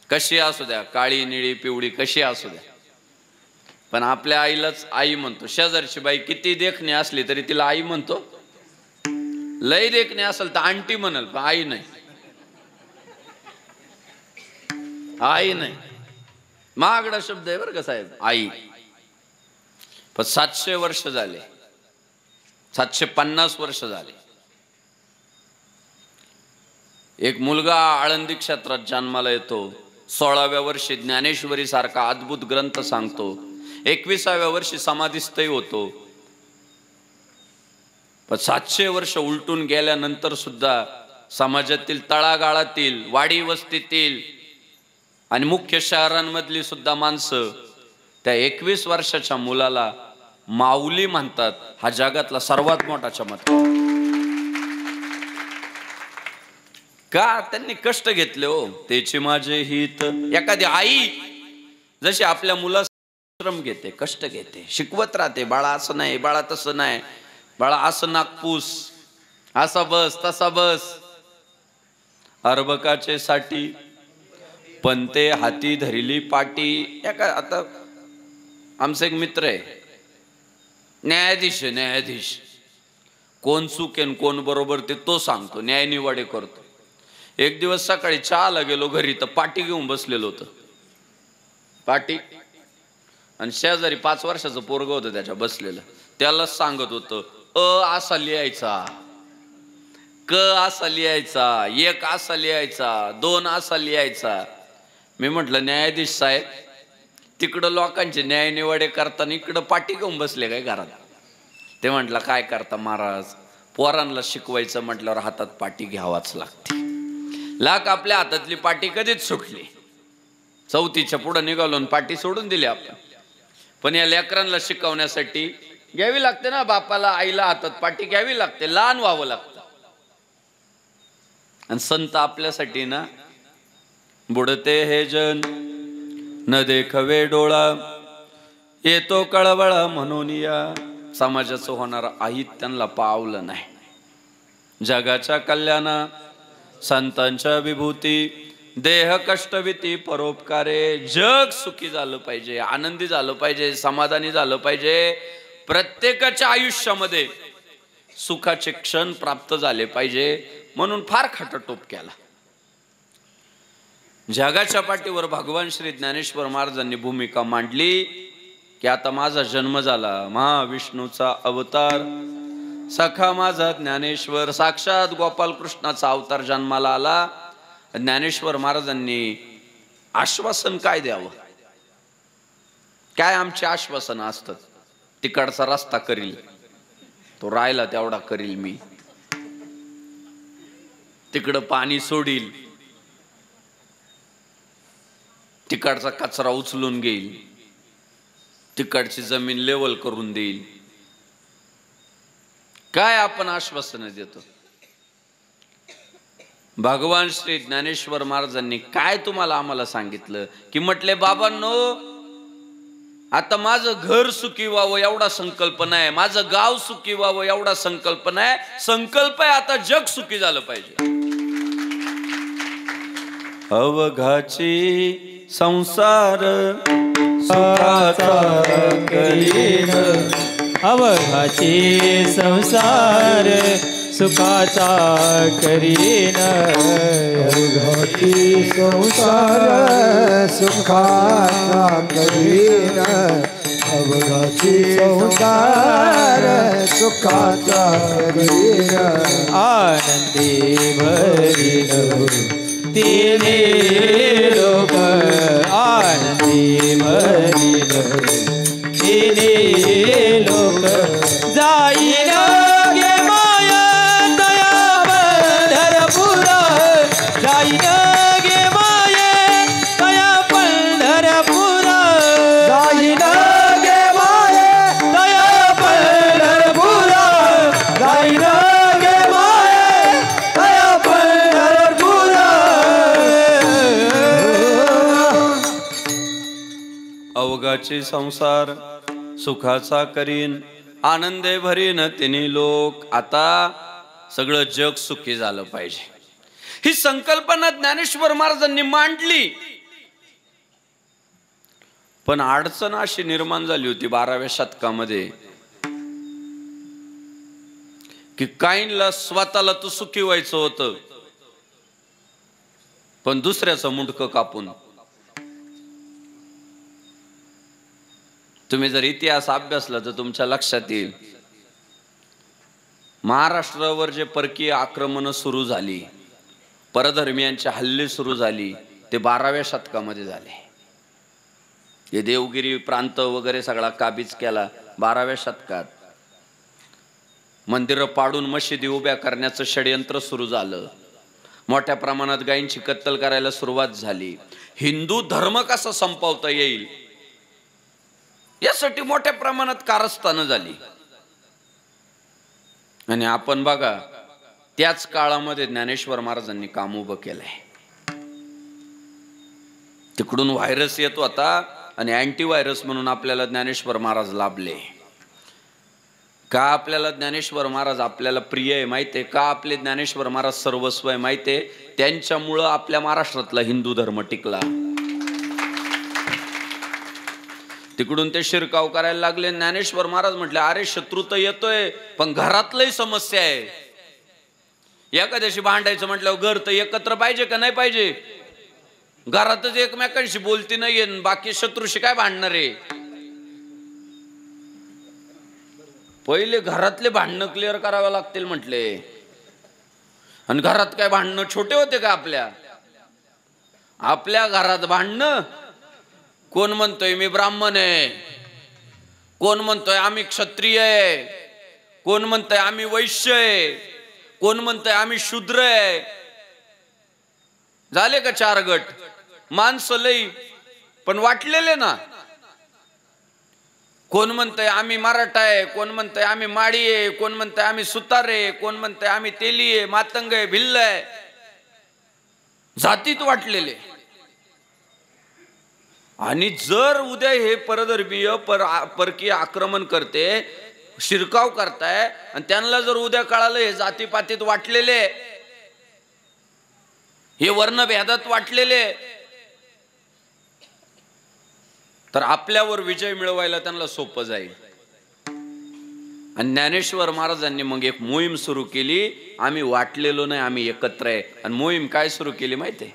कशी असू द्या, काळी निळी पिवळी कशी असू द्या, पण आपल्या आईलाच आई म्हणतो. शेजारची बाई किती देखणी असली तरी तिला आई म्हणतो. लय देखणी असेल तर आंटी म्हणल, पण आई नाही, आई नाही. महागडा शब्द आहे बरं का साहेब, आई. पण 700 वर्ष झाले, 750 वर्ष झाले. एक मुलगा आळंदी क्षेत्रात जन्माला येतो, 16व्या वर्षी ज्ञानेश्वरी सारखा अद्भुत ग्रंथ सांगतो, 21व्या वर्षी समाधीस्थही होतो. पण 700 वर्ष उलटून गेल्यानंतर सुद्धा समाजातील तळागाळातील वाडी वस्तीतील आणि मुख्य शहरांमधली सुद्धा माणसं त्या 21 वर्षाच्या मुलाला माऊली म्हणतात. हा जगातला सर्वात मोठा चमत्कार. का? त्यांनी कष्ट घेतले हो. त्याचे माझे हित. एखादी आई जशी आपल्या मुला श्रम घेते, कष्ट घेते, शिकवत राहते, बाळा असं नाही, बाळा तसं नाही, बाळा असं नागपूस, असा बस तसा बस. अर्भकाचे साठी पंते हाती धरिली पाटी. आता आमचा एक मित्र आहे, न्यायाधीश आहे, न्यायाधीश. कोण चूक आहे कोण बरोबर ते तो सांगतो, न्यायनिवाडे करतो. एक दिवस सकाळी चहाला गेलो घरी तर पाटी घेऊन बसलेलो होतं. पाटी आणि शेजारी 5 वर्षाचं पोरग होतं त्याच्या बसलेलं. त्यालाच सांगत होतं, असा लिहायचा, क असा लिहायचा, 1 असा लिहायचा, 2 असा लिहायचा. मी म्हटलं न्यायाधीश साहेब, तिकडं लोकांचे न्यायनिवाडे करताना इकडं पाटी घेऊन बसले काय घरात? ते म्हटलं काय करता महाराज, पोरांना शिकवायचं म्हटल्यावर हातात पाटी घ्यावाच लागते. लाख आपल्या हातातली पाटी कधीच सुटली. 4थीच्या पुढे निघालो आणि पाटी सोडून दिली आपण. पण या लेकरांना शिकवण्यासाठी घ्यावी लागते ना, बापाला आईला हातात पाटी घ्यावी लागते, लहान व्हावं लागतं. आणि संत आपल्यासाठी ना, बुडते हे जन न देखवे डोळा, येतो कळवळा म्हणून या. समाजाचं होणारं आहित त्यांना पावलं नाही. जगाच्या कल्याणा संतांच्या विभूती, देह कष्टविती परोपकारे. जग सुखी झालं पाहिजे, आनंदी झालं पाहिजे, समाधानी झालं पाहिजे. प्रत्येकाच्या आयुष्यामध्ये सुखाचे क्षण प्राप्त झाले पाहिजे म्हणून फार खटाटोप केला. जगाच्या पाठीवर भगवान श्री ज्ञानेश्वर महाराजांनी भूमिका मांडली की आता माझा जन्म झाला, महाविष्णूचा अवतार, सखा माझा ज्ञानेश्वर, साक्षात गोपाल कृष्णाचा अवतार जन्माला आला. ज्ञानेश्वर महाराजांनी आश्वासन काय द्यावं? काय आमचे आश्वासन असतात? तिकडचा रस्ता करील, तो राहिला तेवढा करील मी, तिकडं पाणी सोडील, तिकडचा कचरा उचलून घेईल, तिकडची जमीन लेवल करून देईल. काय आपण आश्वासन देतो? भगवान श्री ज्ञानेश्वर महाराजांनी काय तुम्हाला आम्हाला सांगितलं की म्हटले बाबांनो, आता माझं घर सुखी व्हावं एवढा संकल्प नाही, माझं गाव सुखी व्हावं एवढा संकल्प नाही, संकल्प आहे आता जग सुखी झालं पाहिजे. अवघाची संसार सुखाचा करीन, अवघाची संसार सुखाचा करीन, अवघाची संसार सुखाचा करीन, अवघाची संसार सुखाचा करीन, आनंदी भरीन तिने लोक, आनंदी भरीन तिने लोक, जाईन गे माया दया पंढरपुरा, जाईन गे माये दया पंढरपुरा, जाईन गे माये दया पंढरपुरा, जाईन गे माये दया पंढरपुरा. अवघाची संसार सुखाचा करीन, आनंदे भरीन तिन्ही लोक. आता सगळं जग सुखी झालं पाहिजे ही संकल्पना ज्ञानेश्वर महाराजांनी मांडली. पण अडचण अशी निर्माण झाली होती 12व्या शतकामध्ये की काहींना स्वतःला तर सुखी व्हायचं होतं, पण दुसऱ्याचं मुंडकं कापून. तुम्ही जर इतिहास अभ्यासला तर तुमच्या लक्षात येईल, महाराष्ट्रावर जे परकीय आक्रमण सुरू झाली, परधर्मियांचे हल्ले सुरू झाली, ते 12व्या शतकामध्ये झाले. हे देवगिरी प्रांत वगैरे सगळा काबीज केला 12व्या शतकात. मंदिरं पाडून मशिदी उभ्या करण्याचं षडयंत्र सुरू झालं. मोठ्या प्रमाणात गायींची कत्तल करायला सुरुवात झाली. हिंदू धर्म कसा संपवता येईल यासाठी मोठ्या प्रमाणात कारस्थानं झाली. आणि आपण बघा त्याच काळामध्ये ज्ञानेश्वर महाराजांनी काम उभं केलंय. तिकडून व्हायरस येत होता आणि अँटी व्हायरस म्हणून आपल्याला ज्ञानेश्वर महाराज लाभले. का आपल्याला ज्ञानेश्वर महाराज आपल्याला प्रिय आहे माहिती आहे का? आपले ज्ञानेश्वर महाराज सर्वस्व आहे माहिती आहे. त्यांच्यामुळं आपल्या महाराष्ट्रातला हिंदू धर्म टिकला. तिकडून ते शिरकाव करायला लागले. ज्ञानेश्वर महाराज म्हटले अरे शत्रू तर येतोय पण घरातलंही समस्या आहे. एखाद्याशी भांडायचं म्हटल्यावर घर तर एकत्र पाहिजे का नाही पाहिजे? घरातच एकमेकांशी बोलती नाहीये, बाकी शत्रूशी काय भांडणार आहे? पहिले घरातले भांडणं क्लिअर करावे लागतील म्हटले. आणि घरात काय भांडणं छोटे होते का? आपल्या घरात भांडणं. कोण म्हणतोय मी ब्राह्मण आहे, कोण म्हणतोय आम्ही क्षत्रिय आहे, कोण म्हणतोय आम्ही वैश्य आहे, कोण म्हणतोय आम्ही शूद्र आहे. झाले का 4 गट? माणसं लई पण वाटलेले ना. कोण म्हणतंय आम्ही मराठा आहे, कोण म्हणतंय आम्ही माडी आहे, कोण म्हणतंय आम्ही सुतार आहे, कोण म्हणतंय आम्ही तेली आहे, मातंग आहे, भिल्ल आहे. जातीत वाटलेले. आणि जर उद्या हे परधर्मीय परकीय आक्रमण करते, शिरकाव करताय आणि त्यांना जर उद्या कळालं हे जातीपातीत वाटलेले, हे वर्णभेदात वाटलेले, तर आपल्यावर विजय मिळवायला त्यांना सोपं जाईल. आणि ज्ञानेश्वर महाराजांनी मग एक मोहीम सुरू केली. आम्ही वाटलेलो नाही, आम्ही एकत्र आहे. आणि मोहीम काय सुरू केली माहितीये?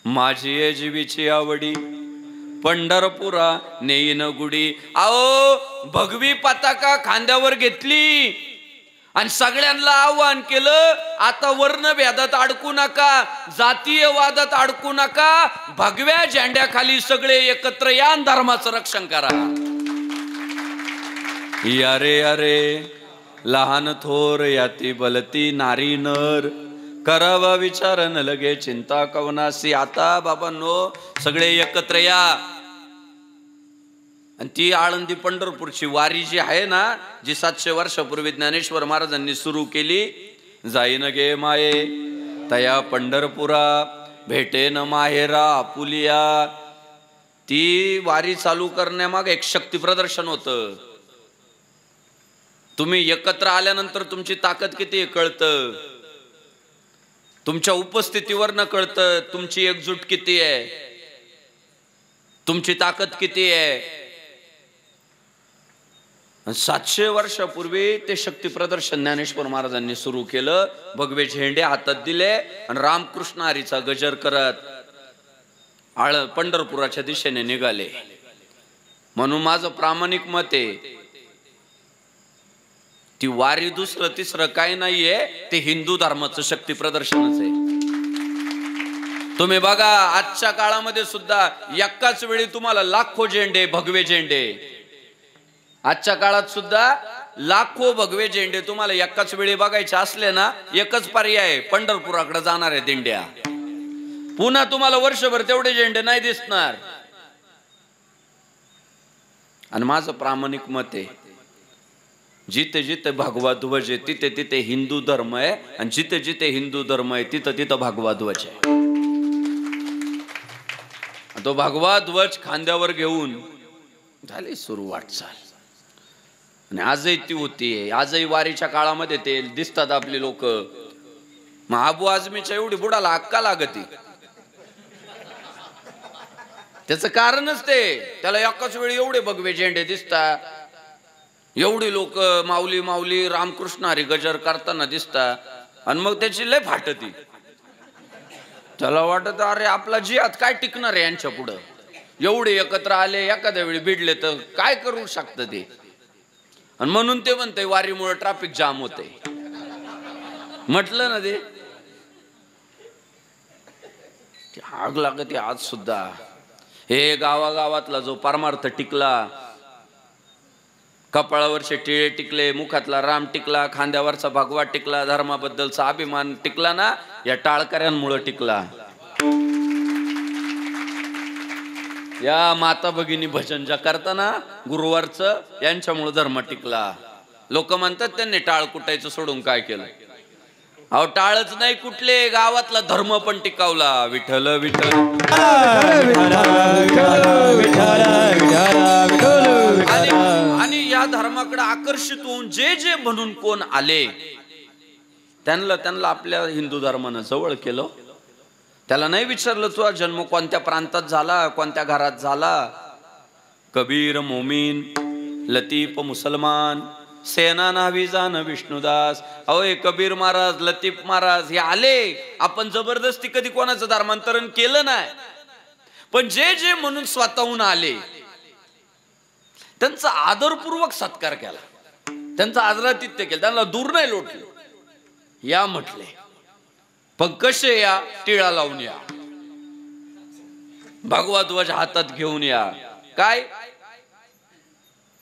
माझी ये जीवीची आवडी पंढरपुरा नेईन गुडी. आओ भगवी पताका खांद्यावर घेतली आणि सगळ्यांना आव्हान केलं, आता वर्णभेदात अडकू नका, जातीय वादात अडकू नका, भगव्या झेंड्याखाली सगळे एकत्र या आणि धर्माचं रक्षण करा. यारे अरे लहान थोर याती बलती नारी नर, करावा विचार न लगे चिंता कवनासी. आता बाबांनो सगळे एकत्र या. आणि ती आळंदी पंढरपूरची वारी जी आहे ना, जी 700 वर्षापूर्वी ज्ञानेश्वर महाराजांनी सुरू केली. जाईन गे माये तया पंढरपुरा, भेटे न माहेरा आपुलिया. ती वारी चालू करण्यामागे एक शक्ती प्रदर्शन होतं. तुम्ही एकत्र आल्यानंतर तुमची ताकद किती आहे कळतं. तुमच्या उपस्थितीवर न कळतं तुमची एकजूट किती आहे, तुमची ताकद किती आहे. 700 वर्षापूर्वी ते शक्ती प्रदर्शन ज्ञानेश्वर महाराजांनी सुरू केलं. भगवे झेंडे हातात दिले आणि रामकृष्ण हरीचा गजर करत पंढरपुराच्या दिशेने निघाले. म्हणून माझं प्रामाणिक मत आहे, ती वारी दुसरं तिसरं काही नाहीये, ते हिंदू धर्माचं शक्ती प्रदर्शनच आहे. तुम्ही बघा आजच्या काळामध्ये सुद्धा एकाच वेळी तुम्हाला लाखो झेंडे, भगवे झेंडे, आजच्या काळात सुद्धा लाखो भगवे झेंडे तुम्हाला एकाच वेळी बघायचे असले ना, एकच पर्याय, पंढरपुराकडे जाणार आहे दिंड्या. पुन्हा तुम्हाला वर्षभर तेवढे झेंडे नाही दिसणार. आणि माझं प्रामाणिक मत आहे, जिथे जिथे भगवा ध्वज आहे तिथे तिथे हिंदू धर्म आहे, आणि जिथे जिथे हिंदू धर्म आहे तिथं तिथं भगवा ध्वज आहे. तो भगवा ध्वज खांद्यावर घेऊन झाली सुरू वाटचाल. आणि आजही ती होतीये. आजही वारीच्या काळामध्ये ते दिसतात आपले लोक. मग अबू आझमीच्या एवढी बुडाला हक्का लागती, त्याचं कारणच ते, त्याला एकाच वेळी एवढे भगवे झेंडे दिसतात, एवढी लोक माऊली माऊली रामकृष्ण हरी गजर करताना दिसतात. आणि मग त्याची लय फाटती. त्याला वाटत अरे आपला जिहाद काय टिकणार आहे यांच्या पुढं. एवढे एकत्र आले, एखाद्या वेळी भिडले तर काय करू शकतं ते. आणि म्हणून ते म्हणते वारीमुळे ट्रॅफिक जाम होते. म्हटलं ना ते आग लागते. आज सुद्धा हे गावागावातला जो परमार्थ टिकला, कपाळावरचे टिळे टिकले, मुखातला राम टिकला, खांद्यावरचा भगवा टिकला, धर्माबद्दलचा अभिमान टिकला ना, या टाळकऱ्यांमुळे टिकला. या माता भगिनी भजन ज्या करताना गुरुवारचं, यांच्यामुळे धर्म टिकला. लोक म्हणतात त्यांनी टाळ कुटायचं सोडून काय केलं. अहो टाळच नाही कुठले, गावातला धर्म पण टिकावला. विठ्ठल विठ्ठल. आणि या धर्माकडे आकर्षित होऊन जे जे म्हणून कोण आले त्यांना आपल्या हिंदू धर्मानं जवळ केलं. त्याला नाही विचारलं तुझा जन्म कोणत्या प्रांतात झाला, कोणत्या घरात झाला. कबीर मोमीन, लतीफ मुसलमान, सेना नावीजान विष्णुदास. अहो कबीर महाराज, लतीफ महाराज हे आले. आपण जबरदस्ती कधी कोणाचं धर्मांतरण केलं नाही, पण जे जे म्हणून स्वतःहून आले त्यांचा आदरपूर्वक सत्कार केला, त्यांचा आदरातिथ्य केलं, त्यांना दूर नाही लोटले. या म्हटले पण कसे या, टिळा लावून या, भगवा ध्वज हातात घेऊन या. काय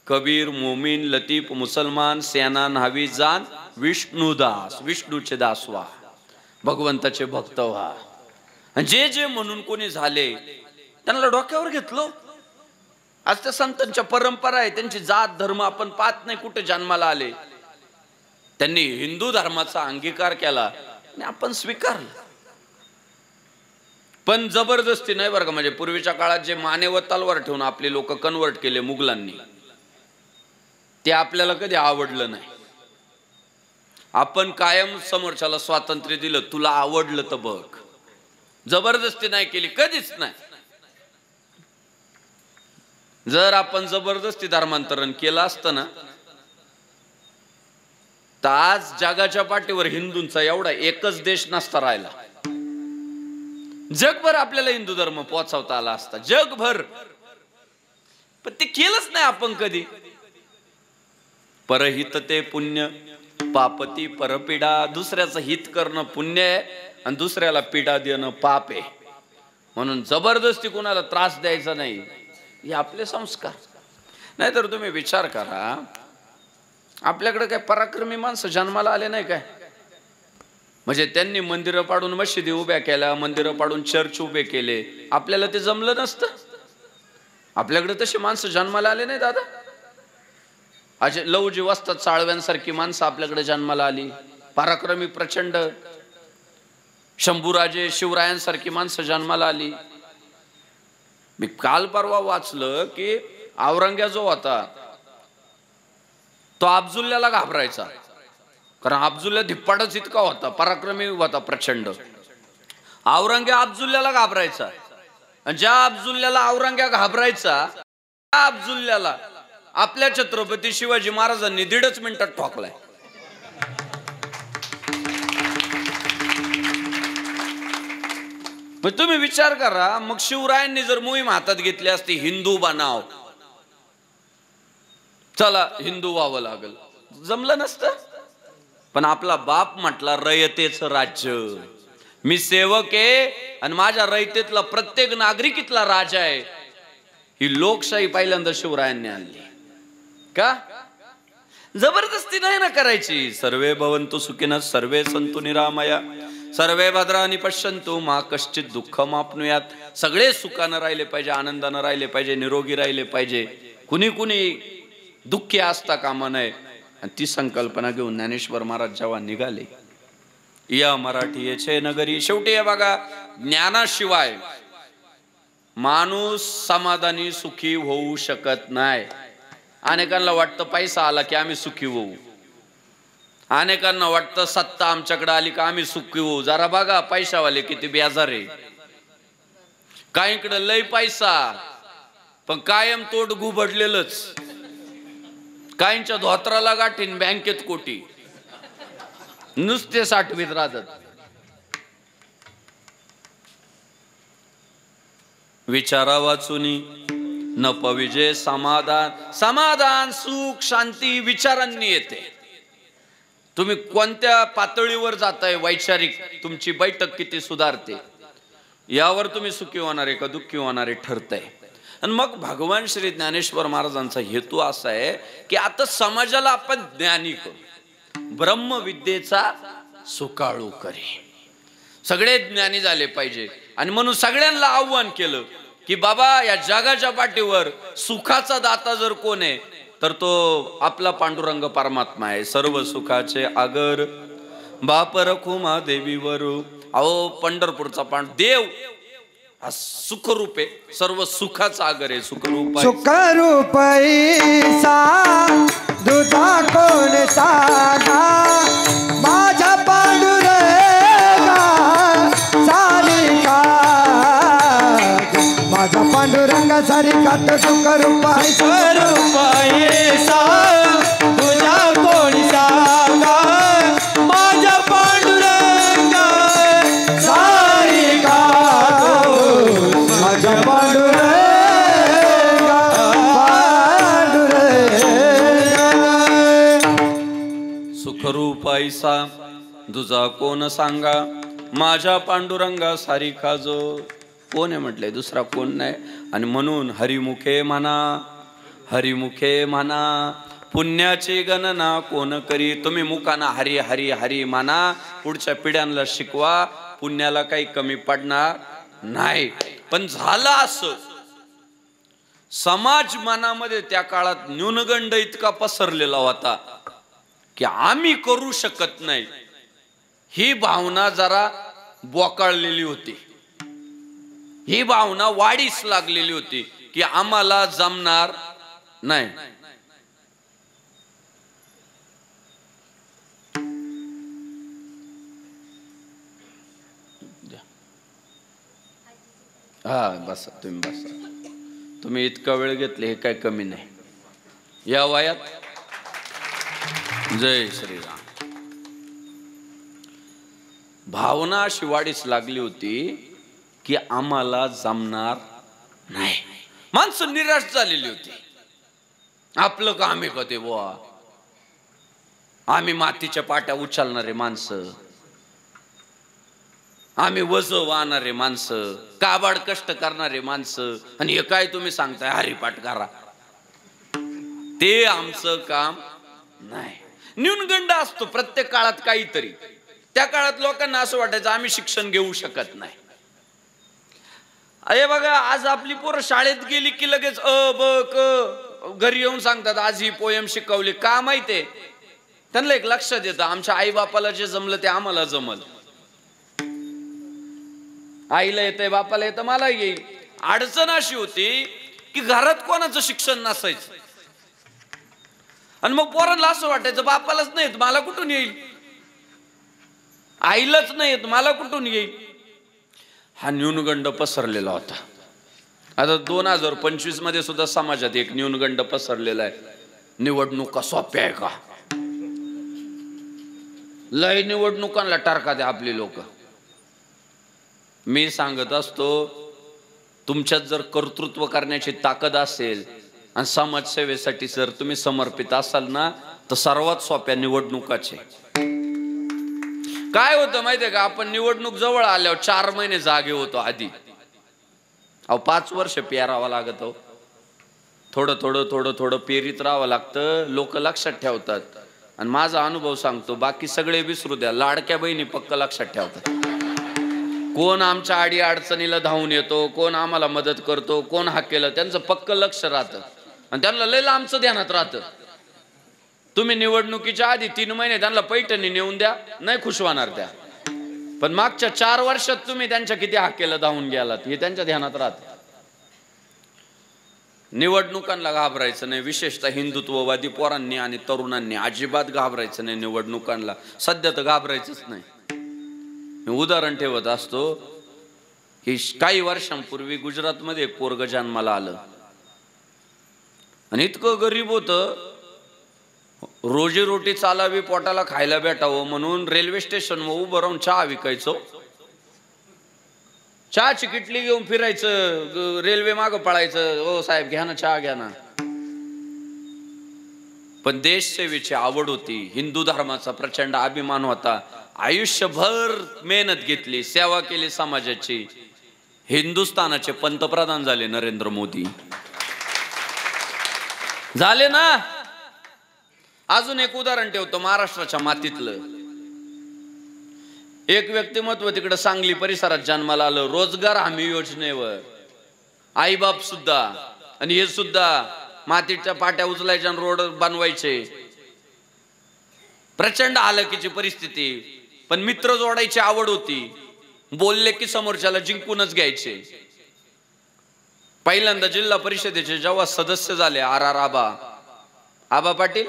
कबीर मोमीन लतीफ मुसलमान सेना न्हावी जान विष्णुदास, विष्णूचे दास व्हा, भगवंताचे भक्त व्हा. जे जे म्हणून कोणी झाले त्यांना डोक्यावर घेतलं. आज त्या संतांच्या परंपरा आहे, त्यांची जात धर्म आपण पाहत नाही कुठे जन्माला आले. त्यांनी हिंदू धर्माचा अंगीकार केला आणि आपण स्वीकारलं, पण जबरदस्ती नाही बरं का. म्हणजे पूर्वीच्या काळात जे माने व तलवार ठेवून आपले लोक कन्वर्ट केले मुघलांनी, ते आपल्याला कधी आवडलं नाही. आपण कायम समोरच्याला स्वातंत्र्य दिलं, तुला आवडलं तर बघ, जबरदस्ती नाही केली कधीच नाही. जर आपण जबरदस्ती धर्मांतरण केलं असतं ना, तर आज जगाच्या पाठीवर हिंदूंचा एवढा एकच देश नसता राहिला. जगभर आपल्याला हिंदू धर्म पोहोचवता आला असता, जगभर. पण ते केलंच नाही आपण कधी. परहित ते पुण्य, पापती परपीडा. दुसऱ्याचं हित करणं पुण्य आहे आणि दुसऱ्याला पीडा देणं पाप आहे. म्हणून जबरदस्ती कोणाला त्रास द्यायचा नाही, हे आपले संस्कार. नाहीतर तुम्ही विचार करा, आपल्याकडे काय पराक्रमी माणसं जन्माला आले नाही काय. म्हणजे त्यांनी मंदिरं पाडून मशिदी उभ्या केल्या, मंदिरं पाडून चर्च उभे केले. आपल्याला ते जमलं नसतं. आपल्याकडे तशी माणसं जन्माला आले नाही दादा. असे लवजी वस्तात साळव्यांसारखी माणसं आपल्याकडे जन्माला आली, पराक्रमी प्रचंड. शंभूराजे शिवरायांसारखी माणसं जन्माला आली. मी काल परवा वाचलं की औरंग्या जो होता तो अफजुल्ल्याला घाबरायचा, कारण अफजुल्ला धिप्पाडच इतका होता, पराक्रमी होता प्रचंड. औरंग्या अफजुल्ल्याला घाबरायचा, आणि ज्या अफजुल्ल्याला औरंग्या घाबरायचा त्या अफजुल्ल्याला आपल्या छत्रपती शिवाजी महाराजांनी 1.5 मिनिटात ठोकलाय. मग तुम्ही विचार करा, मग शिवरायांनी जर मोहीम हातात घेतली असती, हिंदू बनाव, चला हिंदू व्हावं लागल, जमलं नसतं. पण आपला बाप म्हटला रयतेचं राज्य, मी सेवक आहे आणि माझ्या रयतेतला प्रत्येक नागरिकीतला राजा आहे. ही लोकशाही पहिल्यांदा शिवरायांनी आणली. का जबरदस्ती नाही ना करायची. सर्वे भवन्तु सुखिनः सर्वे सन्तु निरामया सर्वे भद्राणि पश्यन्तु मा कश्चित् दुःखमाप्नुयात्. सगळे सुखानं राहिले पाहिजे, आनंदानं राहिले पाहिजे, निरोगी राहिले पाहिजे, कुणी कुणी दुःखी असता कामा नये. आणि ती संकल्पना घेऊन ज्ञानेश्वर महाराज जेव्हा निघाले, या मराठी येचे नगरी. शेवटी हे बघा, ज्ञानाशिवाय माणूस समाधानी सुखी होऊ शकत नाही. अनेकांना वाटतं पैसा आला की आम्ही सुखी होऊ, अनेकांना वाटतं सत्ता आमच्याकडे आली का आम्ही सुखी होऊ. जरा बघा पैशावाले किती बेजार आहे. काहींकडे लय पैसा पण कायम तोड घुबडलेलंच. काहींच्या धोत्राला गाठीन बँकेत कोटी, नुसते साठवीत राहतात. विचारा वाचुनी न पविजे समाधान. समाधान सुख शांती विचारांनी येते. तुम्ही कोणत्या पातळीवर जाताय, वैचारिक तुमची बैठक किती सुधारते, यावर तुम्ही सुखी होणारे का दुःखी होणारे ठरताय. आणि मग भगवान श्री ज्ञानेश्वर महाराजांचा हेतू असा आहे की आता समाजाला आपण ज्ञानी करू, ब्रह्मविद्येचा सुकाळू करी, सगळे ज्ञानी झाले पाहिजे. आणि म्हणून सगळ्यांना आव्हान केलं की बाबा या जगाच्या पाठीवर सुखाचा दाता जर कोण आहे तर तो आपला पांडुरंग परमात्मा आहे. सर्व सुखाचे आगर बाप रखुमा देवीवर. अहो पंढरपूरचा देव हा सुखरूप आहे, सर्व सुखाचा आगर आहे. सुखरूप सुखरूप ईसा दुजा कोण सागा माझा पांडुरंगा सारिका, माझा पांडुरंगा सारिका तो सुखरूप ईसा तुझा कोण सांगा माझ्या पांडुरंगा सारिका, माझा पांडुरंगा सुखरूप ऐसा दुजा कोण सांगा माझ्या पांडुरंगा सारिका. जो कोण आहे म्हटलंय, दुसरा कोण नाही. आणि म्हणून हरिमुखे म्हणा, हरिमुखे म्हणा पुण्याची गणना कोण करी. तुम्ही मुखाना हरी हरी हरी म्हणा, पुढच्या पिढ्यांना शिकवा, पुण्याला काही कमी पडणार नाही. पण झालं असं, समाज मनामध्ये त्या काळात न्यूनगंड इतका पसरलेला होता की आम्ही करू शकत नाही, ही भावना जरा बोकाळलेली होती, ही भावना वाढीस लागलेली होती की आम्हाला जमणार नाही. हा बसा, तुम्ही बसा. तुम्ही इतका वेळ घेतले हे काय कमी नाही या वयात. जय श्रीराम. भावना अशी वाढीस लागली होती की आम्हाला जमणार नाही. माणसं निराश झालेली होती. आपलं काम आहे का ते बुवा, आम्ही मातीच्या पाट्या उचलणारे माणसं, आम्ही वज वाहणारे माणसं, काबाड कष्ट करणारे माणसं, आणि हे काय तुम्ही सांगताय हरिपाठ करा, ते आमचं काम नाही. न्यूनगंड असतो प्रत्येक काळात काहीतरी. त्या काळात लोकांना असं वाटायचं आम्ही शिक्षण घेऊ शकत नाही. अरे बघा, आज आपली पोरं शाळेत गेली की लगेच अ ब क घरी येऊन सांगतात आज ही पोयम शिकवली. का माहितीये, त्यांना एक लक्षात येतं आमच्या आई बापाला जे जमलं ते आम्हाला जमल. आईला येतंय, बापाला येतं, मला येईल. अडचण अशी होती की घरात कोणाचं शिक्षण नसायचं, आणि मग पोरांना असं वाटायचं बापालाच नाही येत मला कुठून येईल, आईलाच नाही येत मला कुठून येईल. हा न्यूनगंड पसरलेला होता. आता 2025 मध्ये सुद्धा समाजात एक न्यूनगंड पसरलेला आहे. निवडणुका सोप्या आहे का, लय निवडणुकांना टारका द्या आपली लोक. मी सांगत असतो, तुमच्यात जर कर्तृत्व करण्याची ताकद असेल आणि समाजसेवेसाठी जर तुम्ही समर्पित असाल ना, तर सर्वात सोप्या निवडणुकाचे. काय होतं माहितीये का, आपण निवडणूक जवळ आल्यावर 4 महिने जागे होतो आधी. अहो 5 वर्ष पेरावं लागत. हो थोडं थोडं थोडं थोडं पेरीत राहावं लागतं. लोक लक्षात ठेवतात. आणि माझा अनुभव सांगतो, बाकी सगळे विसरू द्या, लाडक्या बहिणी पक्क लक्षात ठेवतात. कोण आमच्या आडी अडचणीला धावून येतो, कोण आम्हाला मदत करतो, कोण हा केलं, त्यांचं पक्क लक्ष राहतं आणि त्यांना लय लांबचं ध्यानात राहतं. तुम्ही निवडणुकीच्या आधी 3 महिने त्यांना पैठणी नेऊन द्या, नाही खुश होणार त्या. पण मागच्या 4 वर्षात तुम्ही त्यांच्या किती हाकेला धावून गेलात हे त्यांच्या ध्यानात राहतं. निवडणुकांना घाबरायचं नाही, विशेषतः हिंदुत्ववादी पोरांनी आणि तरुणांनी अजिबात घाबरायचं नाही निवडणुकांना. सध्या तर घाबरायचंच नाही. मी उदाहरण ठेवत असतो की काही वर्षांपूर्वी गुजरातमध्ये एक पोरग जन्माला आलं आणि इतकं गरीब होतं, रोजी रोटी चालावी, पोटाला खायला भेटावं म्हणून रेल्वे स्टेशनवर उभं राहून चहा विकायचो. चहाची किटली घेऊन फिरायचं, रेल्वे मागं पळायचं, ओ साहेब घ्या ना चहा घ्या ना. पण देशसेवेची आवड होती, हिंदू धर्माचा प्रचंड अभिमान होता. आयुष्यभर मेहनत घेतली, सेवा केली समाजाची. हिंदुस्थानाचे पंतप्रधान झाले नरेंद्र मोदी. झाले ना. अजून एक उदाहरण ठेवतो महाराष्ट्राच्या मातीतलं. एक व्यक्तिमत्व तिकडे सांगली परिसरात जन्माला आलं, रोजगार हमी योजनेवर. आईबाप सुद्धा, आणि हे सुद्धा मातीच्या पाट्या उचलायच्या आणि रोड बनवायचे. प्रचंड हालकीची परिस्थिती, पण मित्र जोडायची आवड होती. बोलले की समोरच्याला जिंकूनच घ्यायचे. पहिल्यांदा जिल्हा परिषदेचे जेव्हा सदस्य झाले आर आबा पाटील,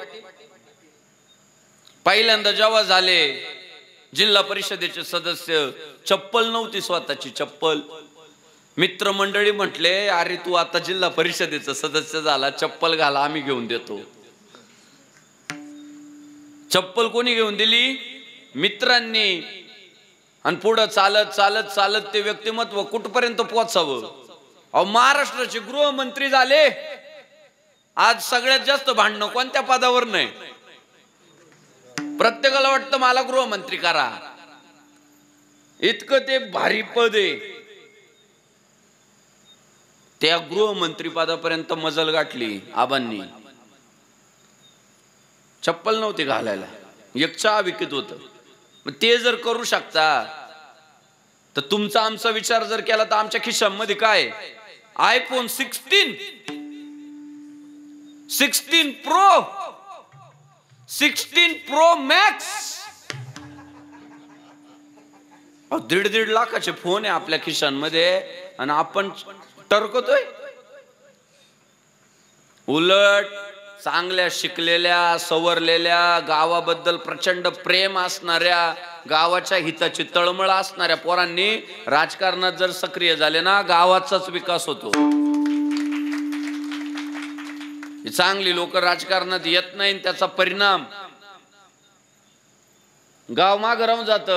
पहिल्यांदा जेव्हा झाले जिल्हा परिषदेचे सदस्य, चप्पल नव्हती स्वतःची चप्पल. मित्रमंडळी म्हटले, अरे तू आता जिल्हा परिषदेचा सदस्य झाला, चप्पल घाला, आम्ही घेऊन देतो. चप्पल कोणी घेऊन दिली? मित्रांनी. आणि पुढे चालत चालत चालत ते व्यक्तिमत्व कुठपर्यंत पोहोचावं. अहो, महाराष्ट्राचे गृहमंत्री झाले. आज सगळ्यात जास्त भांडणं कोणत्या पदावर नाही. प्रत्येकाला वाटतं मला गृहमंत्री करा, इतकं ते भारी पद आहे. त्या गृहमंत्री पदापर्यंत मजल गाठली आबांनी. चप्पल नव्हती घालायला, एक चहा विकत होत. ते जर करू शकता तर तुमचा आमचा विचार जर केला तर आमच्या खिशामध्ये काय? IPhone 16 pro, 16 pro max. 1.5 लाखाचे फोन आहे आपल्या खिशांमध्ये आणि आपण टरकतोय. उलट चांगल्या शिकलेल्या सवरलेल्या गावाबद्दल प्रचंड प्रेम असणाऱ्या, गावाच्या हिताची तळमळ असणाऱ्या पोरांनी राजकारणात जर सक्रिय झाले ना, गावाचाच विकास होतो. चांगली लोक राजकारणात येत नाही, त्याचा परिणाम गाव मागे राहून जात.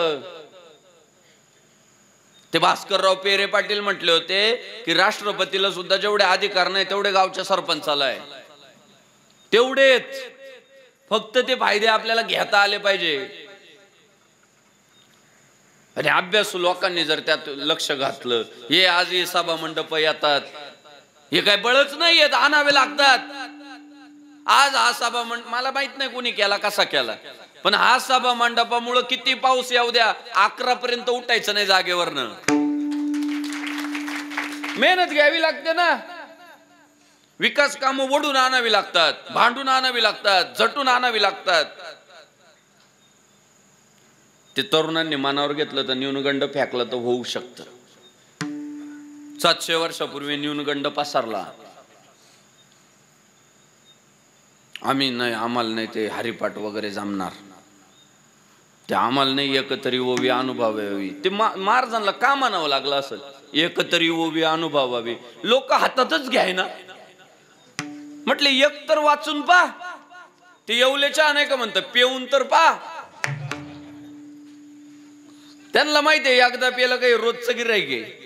ते भास्करराव पेरे पाटील म्हटले होते की राष्ट्रपतीला सुद्धा जेवढे अधिकार नाही तेवढे गावच्या सरपंचाला आहे. तेवढेच, फक्त ते फायदे आपल्याला घेता आले पाहिजे. आणि अभ्यासू लोकांनी जर त्यात लक्ष घातलं, हे आज हे सभा मंडप येतात, हे काय बळच नाही येत, आणावे लागतात. आज हा सभा मंडप मला माहित नाही कोणी केला, कसा केला, पण हा सभा मंडपामुळे किती पाऊस येऊ द्या, 11 पर्यंत उठायचं नाही जागेवरनं. मेहनत घ्यावी लागते ना. विकास कामं ओढून आणावी लागतात, भांडून आणावी लागतात, झटून आणावी लागतात. ते तरुणांनी मनावर घेतलं तर न्यूनगंड फेकलं तर होऊ शकतं. 700 वर्षापूर्वी न्यूनगंड पसरला. आम्हाला नाही ते हरिपाठ वगैरे जमणार, ते आम्हाला नाही एकतरी ओवी अनुभवावी. ते महाराजांना का म्हणावं लागलं असेल, एकतरी ओवी अनुभवावी. लोक हातातच घ्याय ना. म्हटले एक तर वाचून पा, ते येवलेच्या नाही का म्हणतात, पेऊन तर पा. त्यांना माहितीये एकदा पेलं काही रोजचं गिऱ्हाईक आहे.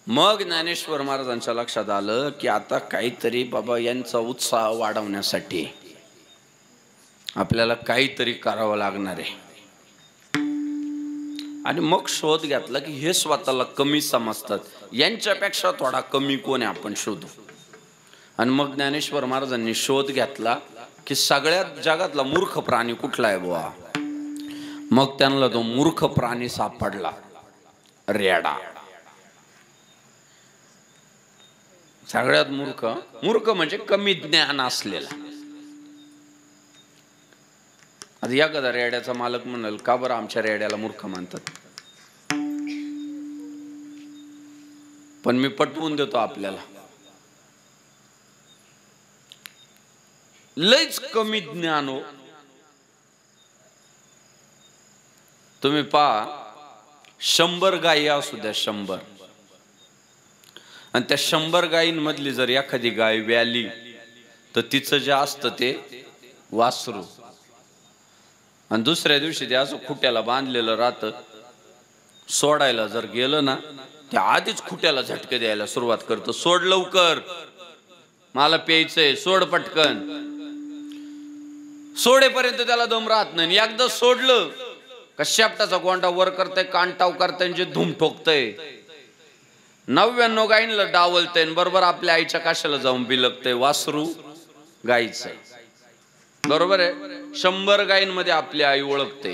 मग ज्ञानेश्वर महाराजांच्या लक्षात आलं की आता काहीतरी बाबा यांचा उत्साह वाढवण्यासाठी आपल्याला काहीतरी करावं लागणार आहे. आणि मग शोध घेतला की हे स्वतःला कमी समजतात, यांच्यापेक्षा थोडा कमी कोण आहे आपण शोधू. आणि मग ज्ञानेश्वर महाराजांनी शोध घेतला की सगळ्यात जगातला मूर्ख प्राणी कुठला आहे बुवा. मग त्यांना तो मूर्ख प्राणी सापडला, रेडा. सगळ्यात मूर्ख म्हणजे कमी ज्ञान असलेला. आता एखादा रेड्याचा मालक म्हणाल, का बरं आमच्या रेड्याला मूर्ख मानतात? पण मी पटवून देतो आपल्याला, लयच कमी ज्ञान हो. तुम्ही पहा, 100 गायी असू द्या, 100, आणि त्या 100 गायींमधली जर एखादी गाय व्याली तर तिचं जे असतं ते वासरू, आणि दुसऱ्या दिवशी ते असं खुट्याला बांधलेलं राहतं. सोडायला जर गेलं ना, ते आधीच खुट्याला झटके द्यायला सुरुवात करतं. सोड लवकर, मला प्यायचंय, सोड पटकन. सोडेपर्यंत त्याला दम राहत नाही. एकदा सोडलं का शेपटाचा गोंडा वर करताय, कान टाव करताय, जे धूम ठोकतय. 99 गायींना डावलतंय बरोबर आपल्या आईच्या काशाला जाऊन बिलकतंय वासरू गायीचं, बरोबर आहे. 100 गायींमध्ये आपली आई ओळखते.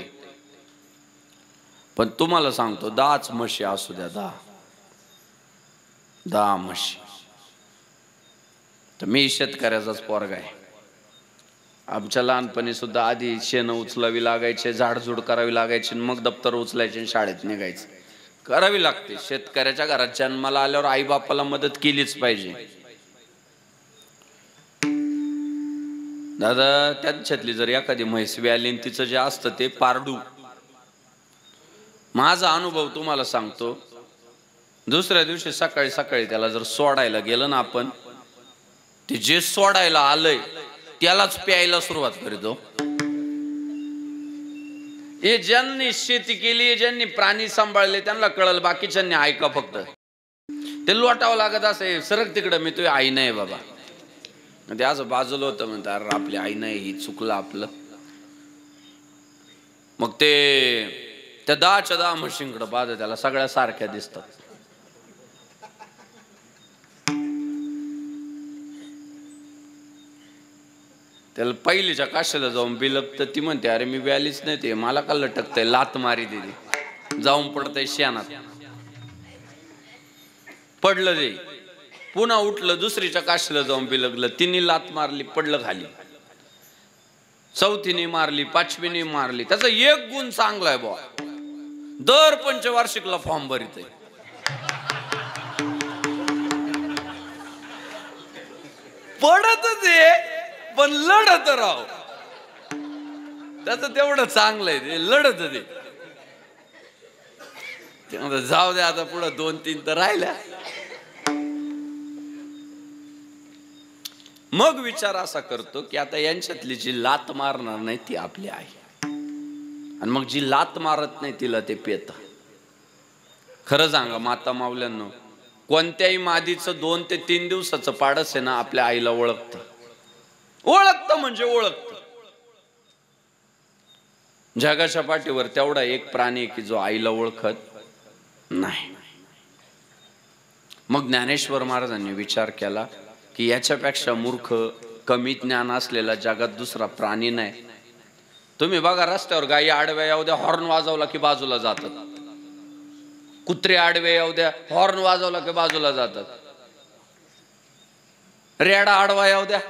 पण तुम्हाला सांगतो 10च म्हशी असू द्या, 10 म्हशी. तर मी शेतकऱ्याचाच पोरगा आहे. आमच्या लहानपणी सुद्धा आधी शेण उचलावी लागायचे, झाडझूड करावी लागायची, मग दप्तर उचलायचे शाळेत निघायचे. करावी लागते. शेतकऱ्याच्या घरात जन्माला आल्यावर आई बापाला मदत केलीच पाहिजे. दादा त्यांच्यातली जर एखादी म्हैस व्यालीन तिचं जे असतं ते पारडू. माझा अनुभव तुम्हाला सांगतो. दुसऱ्या दिवशी सकाळी सकाळी त्याला जर सोडायला गेलं ना आपण, ते जे सोडायला आलंय त्यालाच प्यायला सुरुवात करीतो. हे ज्यांनी शेती केली, ज्यांनी प्राणी सांभाळले त्यांना कळलं, बाकीच्यांनी ऐका फक्त. ते लोटावं लागत असे, सरक तिकडं, मी तुझी आई नाही बाबा. ते असं बाजूला होतं, म्हणतात अरे आपली आई नाही, ही चुकलं आपलं. मग ते त्या 10च्या 10 म्हशींकडे पाहत त्याला सगळ्या सारख्या दिसतात. त्याला पहिलीच्या काशाला जाऊन बिलक तर ती म्हणते अरे मी व्यालीच नाही, ते मला का लटकतंय, लात मारी दिली, जाऊन पडतंय शेणात. पडलं ते, पुन्हा उठलं, दुसरीच्या काशीला जाऊन बिलगलं, तिने लात मारली, पडलं खाली. चौथीने मारली, 5वीने मारली. त्याचा एक गुण चांगला आहे बुवा, दर पंचवार्षिकला फॉर्म भरित आहे. पडत ते पण लढत राव, त्याचं तेवढं चांगलं आहे, ते लढत ते म्हणतात जाऊ दे आता पुढं 2-3 तर राहिल्या. मग विचार असा करतो की आता यांच्यातली जी लात मारणार नाही ती आपली आई, आणि मग जी लात मारत नाही तिला ते पेत. खरं सांगा माता मावल्यांनो, कोणत्याही मादीचं 2 ते 3 दिवसाचं पाडस आहे ना आपल्या आईला ओळखतं. ओळखतं म्हणजे ओळखतं. जगाच्या पाठीवर तेवढा एक प्राणी की जो आईला ओळखत नाही. मग ज्ञानेश्वर महाराजांनी विचार केला की याच्यापेक्षा मूर्ख, कमी ज्ञान असलेला जगात दुसरा प्राणी नाही. तुम्ही बघा रस्त्यावर गायी आडव्या येऊ द्या, हॉर्न वाजवला की बाजूला जातात. कुत्रे आडवे येऊ द्या, हॉर्न वाजवला की बाजूला जातात. रेडा आडवा येऊ द्या,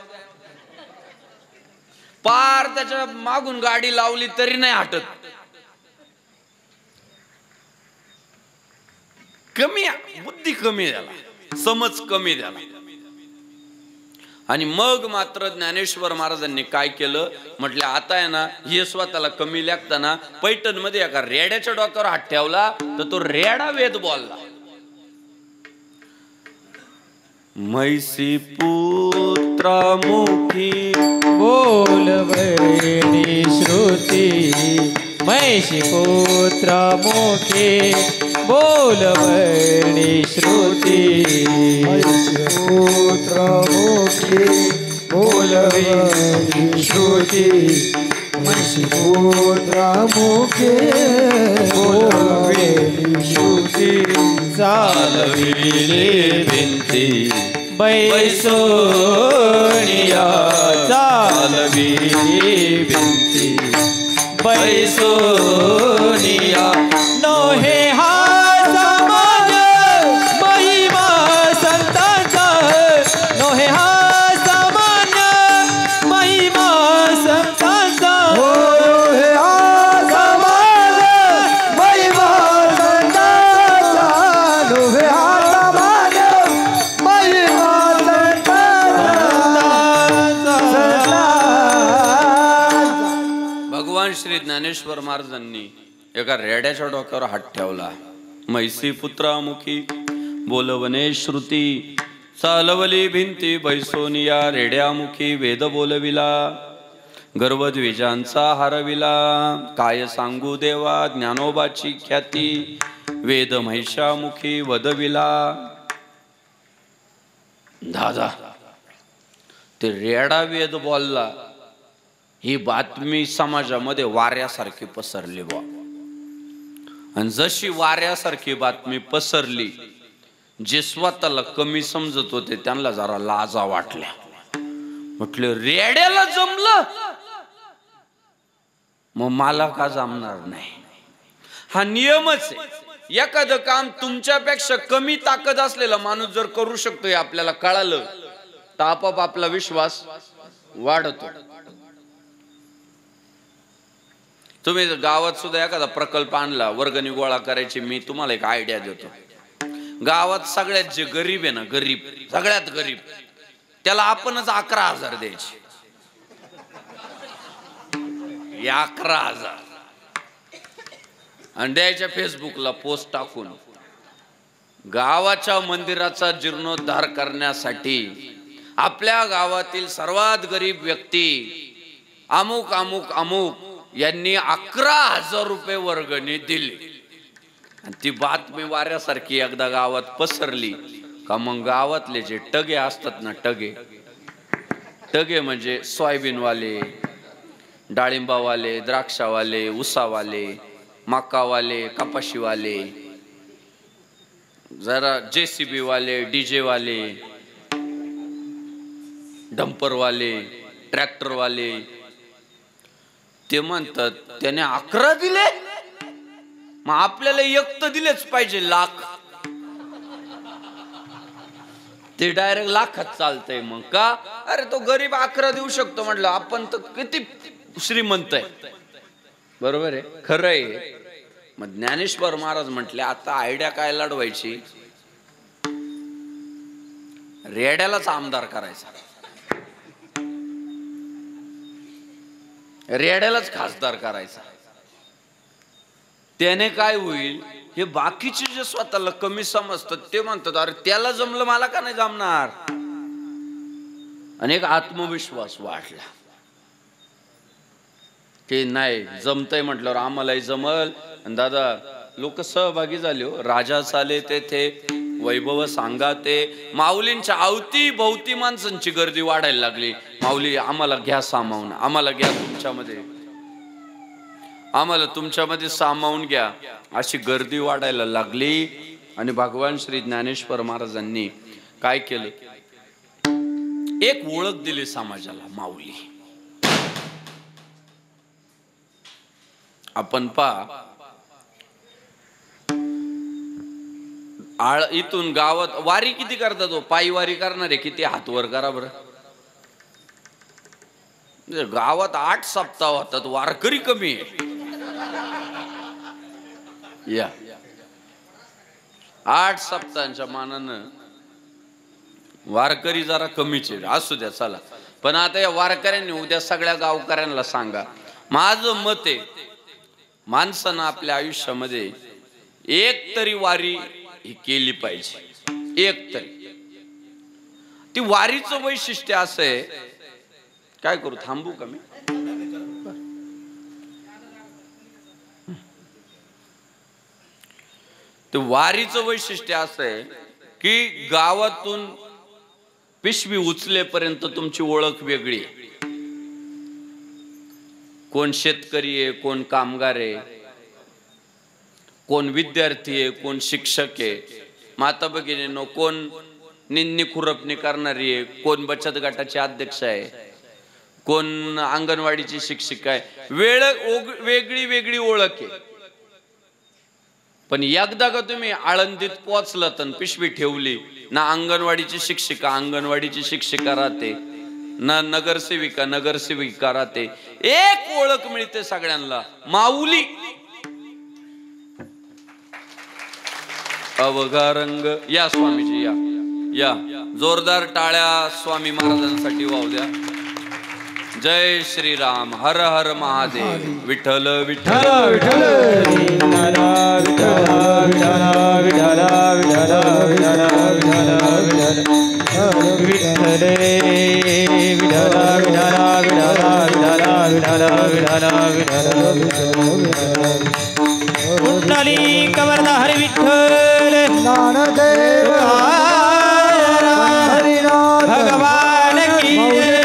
पार त्याच्या मागून गाडी लावली तरी नाही हटत. कमी बुद्धी कमी झाला, समज कमी झाला. आणि मग मात्र ज्ञानेश्वर महाराजांनी काय केलं, म्हटलं आता आहे ना हे स्वतःला कमी लागताना पैठण मध्ये एका रेड्याच्या डोक्यावर हात ठेवला तर तो रेडा वेद बोलला. मैसी पुत्रमुखी बोलवणी श्रुती, मैशी पुत्रमुखी बोलवणी श्रुती. पुत्रमुखी बोलवणी श्रुती, मैशी पुत्रमुखी बोलवणी श्रुती. चालविले भिंती बैसोनिया, चालविले भिंती बैसोनिया. नोहे हा समाज महिमा संतांचा, नोहे हा समाज महिमा संतांचा. हे समाज महिमा संतांचा, हे समाज महिमा संतांचा. भगवान श्री ज्ञानेश्वर महाराजांनी एका रेड्याच्या डोक्यावर हात ठेवला. मैसी पुत्रामुखी बोलवणे श्रुती, चालवली भिंती बैसोनिया. रेड्यामुखी वेद बोलविला, गर्वद्विजांचा हरविला. काय सांगू देवा ज्ञानोबाची ख्याती, वेद महिषामुखी वदविला. दादा ते रेडा वेद बोलला, ही बातमी समाजामध्ये वाऱ्यासारखी पसरली बा. आणि जशी वाऱ्यासारखी बातमी पसरली जे स्वतःला कमी समजत होते त्यांना जरा लाजा वाटल्या. म्हटलं रेड्याला जमलं मग मला का जमणार नाही. हा नियमच आहे. एखादं काम तुमच्यापेक्षा कमी ताकद असलेला माणूस जर करू शकतोय आपल्याला कळालं तर आपोआप आपला विश्वास वाढतो. तुम्ही गावात सुद्धा एखादा प्रकल्प आणला वर्गणी गोळा करायची, मी तुम्हाला एक आयडिया देतो. गावात सगळ्यात जे गरीब आहे ना, गरीब सगळ्यात गरीब, त्याला आपणच 11,000 द्यायचे. 11,000 आणि द्यायच्या फेसबुकला पोस्ट टाकून. गावाच्या मंदिराचा जीर्णोद्धार करण्यासाठी आपल्या गावातील सर्वात गरीब व्यक्ती अमुक अमुक अमुक यांनी 11,000 रुपये वर्गणी दिली. आणि ती बातमी वाऱ्यासारखी एकदा गावात पसरली का मग गावातले जे टगे असतात ना, टगे म्हणजे सोयाबीनवाले, डाळिंबावाले, द्राक्षावाले, उसावाले, मकावाले, कपाशीवाले, जरा JCB वाले, DJ वाले, डंपरवाले, ट्रॅक्टरवाले, ते म्हणतात त्याने 11 दिले मग आपल्याला 1 तर दिलेच पाहिजे लाख. ते डायरेक्ट लाखात चालतंय. मग का? अरे तो गरीब 11 देऊ शकतो म्हटलं, आपण तर किती श्रीमंत आहे. बरोबर आहे, खरं आहे. मग ज्ञानेश्वर महाराज म्हटले आता आयडिया काय लढवायची, रेड्यालाच आमदार करायचा, रेड्यालाच खासदार करायचा. त्याने काय होईल, हे बाकीचे जे स्वतःला कमी समजतात ते म्हणतात अरे त्याला जमलं मला का नाही जमणार. अनेक आत्मविश्वास वाढला की नाही जमतंय म्हटल्यावर आम्हालाही जमल. आणि दादा लोक सहभागी झाले हो. राजा चाले तेथे वैभव सांगा ते. माऊलींच्या अवती भोवती माणसांची गर्दी वाढायला लागली. माऊली आम्हाला घ्या सामावून, आम्हाला घ्या तुमच्यामध्ये, आम्हाला तुमच्यामध्ये सामावून घ्या, अशी गर्दी वाढायला लागली. आणि भगवान श्री ज्ञानेश्वर महाराजांनी काय केलं, एक ओळख दिली समाजाला, माऊली. आपण पहा इथून गावात वारी किती करतात हो, पायी वारी करणारे किती, हात वर करा बरं. गावात 8 सप्ताह होतात, वारकरी कमी आहे. या 8 सप्ताहांच्या मानानं वारकरी जरा कमीच आहे. असू द्या चला. पण आता या वारकऱ्यांनी उद्या सगळ्या गावकऱ्यांना सांगा, माझं मत आहे माणसानं आपल्या आयुष्यामध्ये एक तरी वारी ही केली पाहिजे. एक तरी. ती वारीचं वैशिष्ट्य असं आहे, काय करू, थांबू का मी? ते वारीचं वैशिष्ट्य असं आहे की गावातून पिशवी उचलेपर्यंत तुमची ओळख वेगळी आहे. कोण शेतकरी आहे, कोण कामगार आहे, कोण विद्यार्थी आहे, कोण शिक्षक आहे, माता भगिनींनो कोण निंदणी खुरपणी करणारी आहे, कोण बचत गटाचे अध्यक्ष आहे, कोण अंगणवाडीची शिक्षिका आहे. वेगळी वेगळी ओळख आहे. पण एकदा का तुम्ही आळंदीत पोहोचलात आणि पिशवी ठेवली ना, अंगणवाडीची शिक्षिका राहते ना, नगरसेविका राहते. एक ओळख मिळते सगळ्यांना, माऊली. अवघा रंग. या स्वामीजी या या, जोरदार टाळ्या स्वामी महाराजांसाठी वाहू द्या. जय श्रीराम. हर हर महादेव. विठ्ठल विठ्ठल विठ्ठल कुंडली कवरदा हरी विठ्ठल ज्ञानदेव भगवान की जय,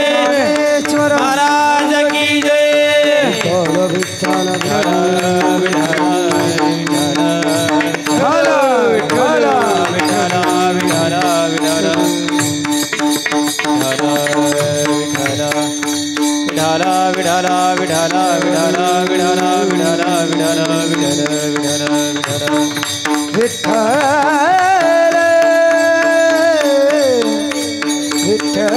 महाराज की जय. विठ्ठल विठाला विठाला विठाला विठाला विठाला विठाला विठाला विठाला विठाला विठ्ठल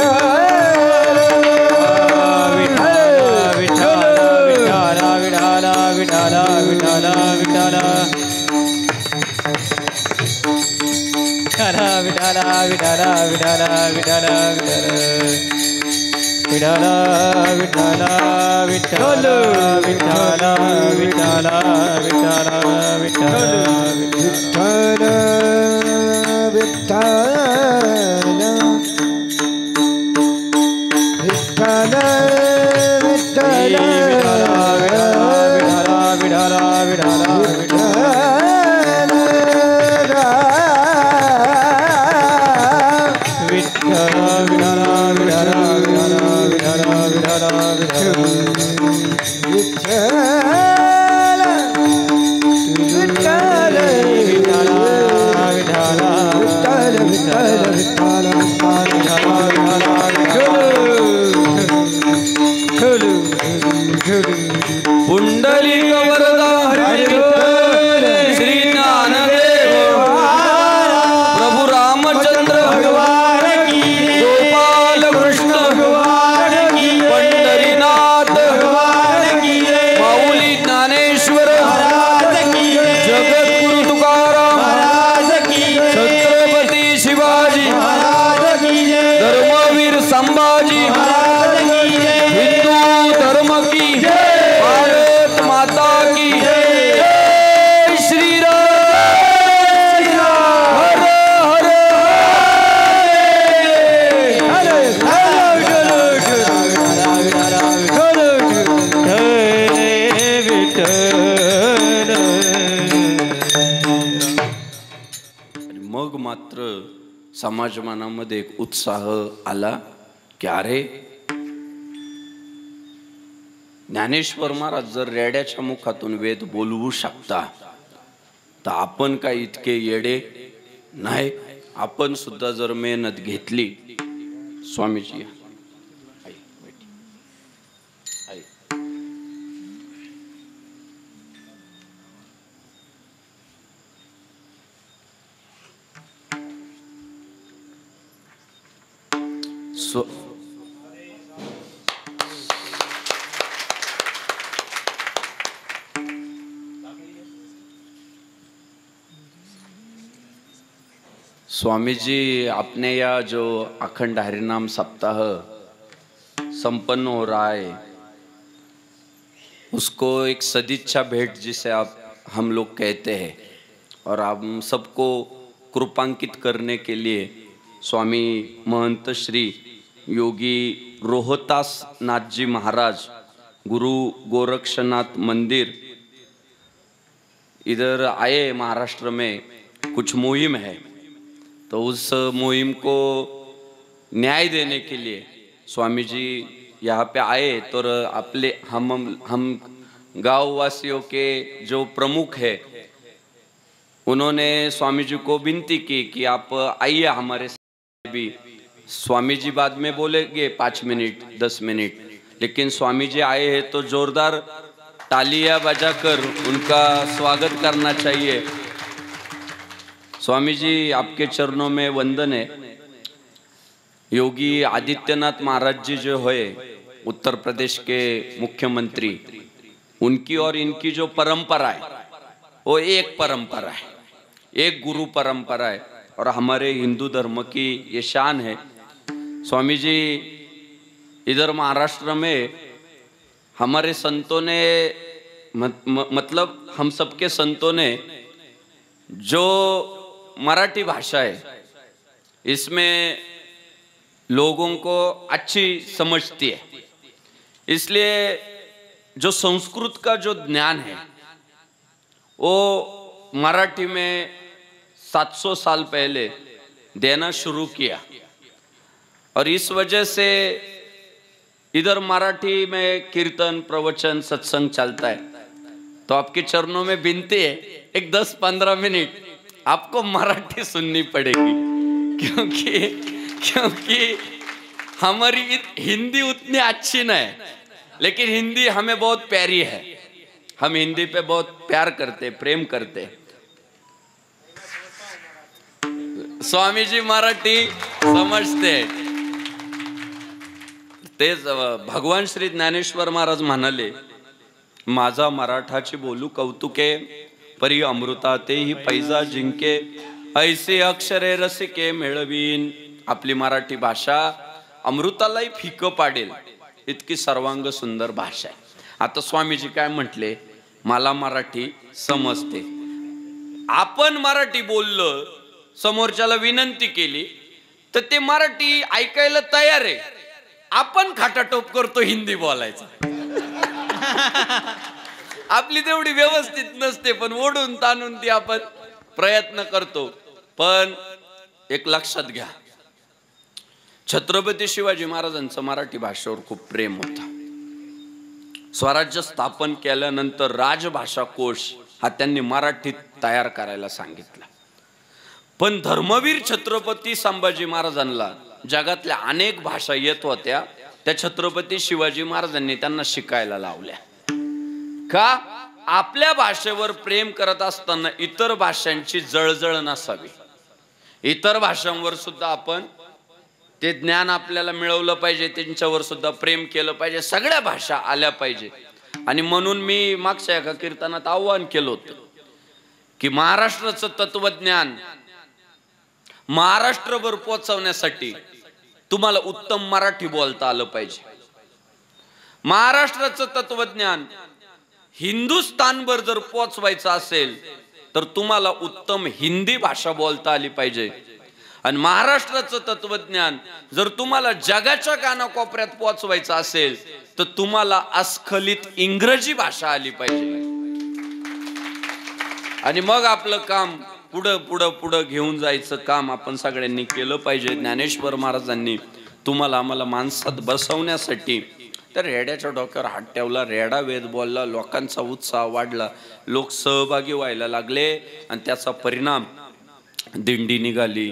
विठाला विठाला विठाला विठाला विठाला विठाला विठाला विठाला विठाला विठाला विठाला विठाला विठाला विठाला पुंडलिक वरदा हरी श्री ज्ञानदेव प्रभु रामचंद्र भगवान की गोपाल कृष्ण भगवान की पंढरीनाथ भगवान की माऊली ज्ञानेश्वर महाराज की जगद्गुरु तुकाराम महाराज की छत्रपती शिवाजी महाराज की धर्मवीर संभाजी महाराज की हिंदू धर्म की भारत माता की जय श्री राम हर हर मग मात्र समाजमानामध्ये एक उत्साह आला की अरे ज्ञानेश्वर महाराज जर रेड्याच्या मुखातून वेद बोलवू शकता तर आपण काय इतके येडे नाही. आपण सुद्धा जर मेहनत घेतली. स्वामीजी स्वामी जी अपने या जो अखंड हरिनाम सप्ताह संपन्न हो रहा है उसको एक सदिच्छा भेंट जिसे हम लोग कहते हैं और हम सबको कृपांकित करने के लिए स्वामी महंत श्री योगी रोहतास नाथ जी महाराज गुरु गोरक्षनाथ मंदिर इधर आए. महाराष्ट्र में कुछ मुहिम है तो उस मुहिम को न्याय देने के लिए स्वामी जी यहाँ पे आए. तो अपने हम गाँव वासियों के जो प्रमुख है उन्होंने स्वामी जी को विनती की कि आप आइए हमारे साथ भी. स्वामी जी बाद में बोलेंगे 5 मिनट 10 मिनट, लेकिन स्वामी जी आए हैं तो जोरदार तालियां बजाकर उनका स्वागत करना चाहिए. स्वामी जी आपके चरणों में वंदन है. योगी आदित्यनाथ महाराज जी जो है उत्तर प्रदेश के मुख्यमंत्री, उनकी और इनकी जो परंपरा है वो एक परंपरा है, एक गुरु परंपरा है और हमारे हिंदू धर्म की ये शान है. स्वामी जी इधर महाराष्ट्र में हमारे संतों ने मतलब हम सबके संतों ने जो मराठी भाषा है इसमें लोगों को अच्छी समझती है, इसलिए जो संस्कृत का जो ज्ञान है वो मराठी में 700 साल पहले देना शुरू किया. और इस वजह से इधर मराठी में कीर्तन प्रवचन सत्संग चलता है. तो आपके चरणों में विनती है एक 10-15 मिनट आपको मराठी सुननी पड़ेगी, क्योंकि हमारी हिंदी उतनी अच्छी नहीं. लेकिन हिंदी हमें बहुत प्यारी है, हम हिंदी पे बहुत प्यार करते, प्रेम करते। स्वामीजी मराठी समजते। तेच भगवान श्री ज्ञानेश्वर महाराज म्हणाले, माझा मराठाची बोलू कौतुके, परी अमृता तेही पैजा जिंके, ऐसे अक्षरे रसिके मिळवीन। आपली मराठी भाषा अमृतालाही फिकं पाडेल इतकी सर्वांग सुंदर भाषा आहे। आता स्वामीजी काय म्हटले, मला मराठी समजते। आपण मराठी बोललं, समोरच्याला विनंती केली तर ते मराठी ऐकायला तयार आहे, आपण खाटाटोप करतो हिंदी बोलायचा। आपली तेवढी व्यवस्थित नसते, पण ओढून ताणून ती आपण प्रयत्न करतो। पण एक लक्षात घ्या, छत्रपती शिवाजी महाराजांचं मराठी भाषेवर खूप प्रेम होतं। स्वराज्य स्थापन केल्यानंतर राजभाषा कोश हा त्यांनी मराठीत तयार करायला सांगितला। पण धर्मवीर छत्रपती संभाजी महाराजांना जगातल्या अनेक भाषा येत होत्या, त्या छत्रपती शिवाजी महाराजांनी त्यांना शिकायला लावल्या। का? आपल्या भाषेवर प्रेम करत असताना इतर भाषांची जळजळ नसावी, इतर भाषांवर सुद्धा आपण ते ज्ञान आपल्याला मिळवलं पाहिजे, त्यांच्यावर सुद्धा प्रेम केलं पाहिजे, सगळ्या भाषा आल्या पाहिजे। आणि म्हणून मी मागच्या एका कीर्तनात आव्हान केलं होतं की महाराष्ट्राचं तत्वज्ञान महाराष्ट्रभर पोहोचवण्यासाठी तुम्हाला उत्तम मराठी बोलता आलं पाहिजे। महाराष्ट्राचं तत्वज्ञान हिंदुस्थानभर जर पोहोचवायचं असेल तर तुम्हाला उत्तम हिंदी भाषा बोलता आली पाहिजे। आणि महाराष्ट्राचं तत्वज्ञान जर तुम्हाला जगाच्या कानाकोपऱ्यात पोहोचवायचं असेल तर तुम्हाला अस्खलित इंग्रजी भाषा आली पाहिजे। आणि मग आपलं काम पुढं पुढं पुढं घेऊन जायचं काम आपण सगळ्यांनी केलं पाहिजे। ज्ञानेश्वर महाराजांनी तुम्हाला आम्हाला माणसात बसवण्यासाठी तर रेड्याच्या डोक्यावर हात ठेवला, रेडा वेद बोलला, लोकांचा उत्साह वाढला, लोक सहभागी व्हायला लागले आणि त्याचा परिणाम दिंडी निघाली,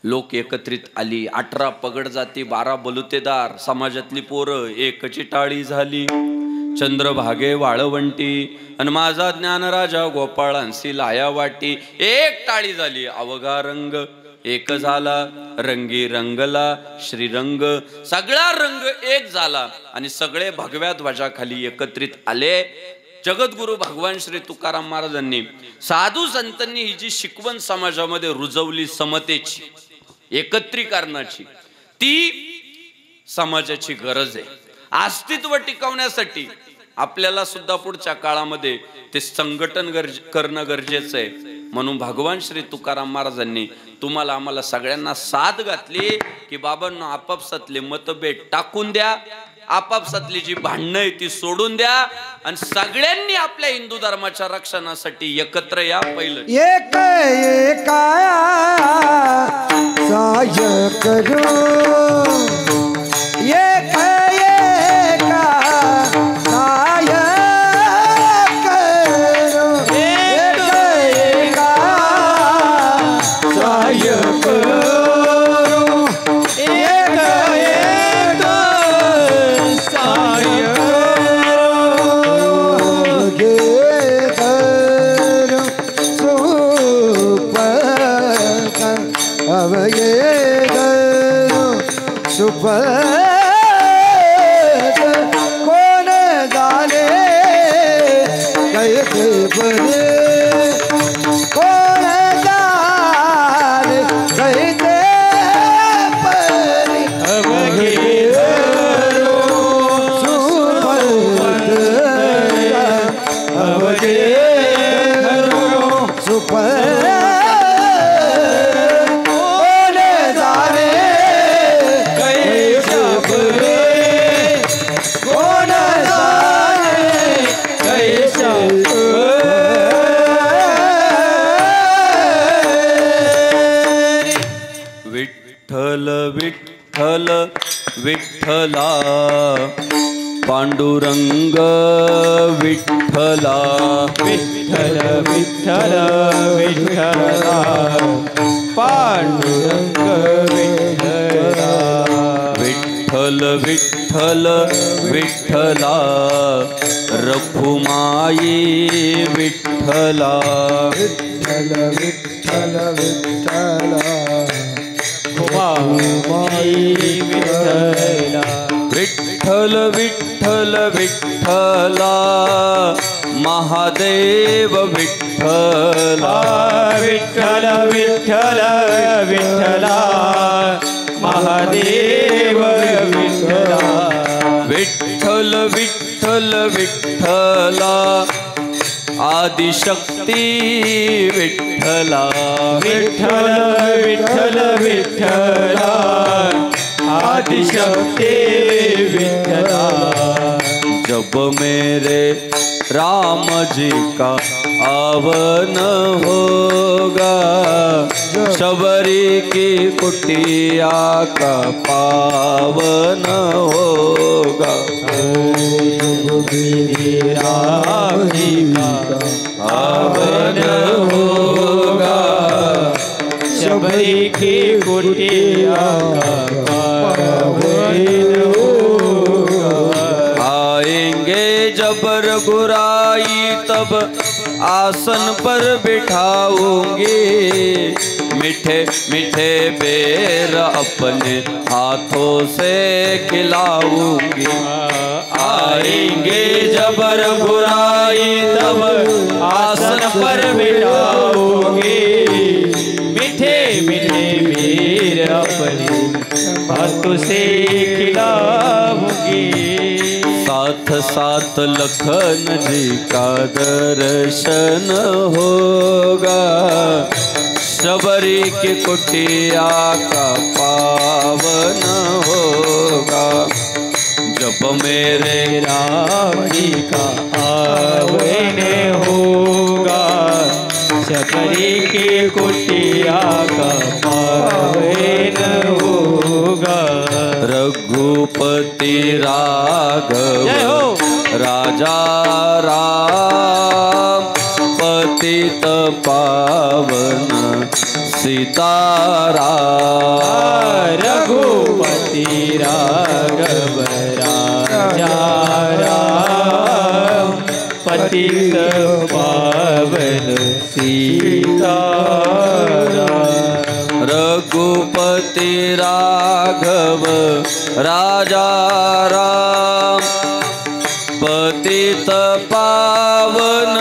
लोक एकत्रित आली। 18 पगड जाती, 12 बलुतेदार, समाजातली पोरं एकची टाळी झाली, चंद्रभागे वाळवंटी आणि माझा ज्ञानराजा गोपाळांसी लाया वाटी, एक टाळी झाली, अवघा रंग एक झाला, रंगी रंगला श्रीरंग, सगळा रंग एक झाला आणि सगळे भगव्या ध्वजाखाली एकत्रित आले। जगद्गुरु भगवान श्री तुकाराम महाराजांनी, साधू संतांनी ही जी शिकवण समाजामध्ये रुजवली समतेची, एकत्रीकरणाची, ती समाजाची गरज आहे। अस्तित्व टिकवण्यासाठी आपल्याला सुद्धा पुढच्या काळामध्ये ते संघटन करणं गरजेचं आहे। म्हणून भगवान श्री तुकाराम महाराजांनी तुम्हाला आम्हाला सगळ्यांना साथ घातली की बाबांनो, आपापसातले मतभेद टाकून द्या, आपापसातली जी भांडणं आहे ती सोडून द्या आणि सगळ्यांनी आपल्या हिंदू धर्माच्या रक्षणासाठी एकत्र या। पहिलं एक एका साय करू, एक एका साय करू, एक एका साय करू, एक एका साय करू, अवये सुपत कोण झाले कैसे बरे, कोण झाले कैसे बरे, अवये सुपत, अवये सुपत विठ्ठल विठ्ठल विठ्ठला, पांडुरंग विठ्ठला, विठ्ठल विठ्ठल विठ्ठला, पांडुरंग विठ्ठला, विठ्ठल विठ्ठल विठ्ठला रखुमाई विठ्ठला विठ्ठल विठ्ठल विठ्ठला रखुमाई विठ्ठला विठ्ठल विठ्ठल विठ्ठला महादेव विठ्ठला विठ्ठल विठ्ठल विठ्ठला महादेव विठ्ठला विठ्ठल विठ्ठल विठ्ठला आदिशक्ती विठ्ठला विठ्ठल विठ्ठल विठ्ठला आदिशक्ती विठ्ठला जब मेरे राम जी का आवन होगा शबरी की कुटिया का पावन होगा राम जी का पावन होगा शबरी की कुटिया का पावन होगा आएंगे जब रघुराई तब आसन पर बिठाऊंगी मीठे मीठे बेर अपने हाथों से खिलाऊंगी आएंगे जब रघुराई तब आसन पर बिठाऊंगी मीठे मीठे वीर अपने हाथों से खिलाऊंगी साथ साथ लखन जी का दर्शन होगा शबरी की कुटिया का पावन होगा जब मेरे राम जी का आवन होगा शबरी की कुटिया का पावन होगा रघुपति राघव जय हो राजा राम पतित पावन सीताराम रघुपति राघव राजा राम पतित पावन सीताराम रघुपति राघव राजा राम पतित पावन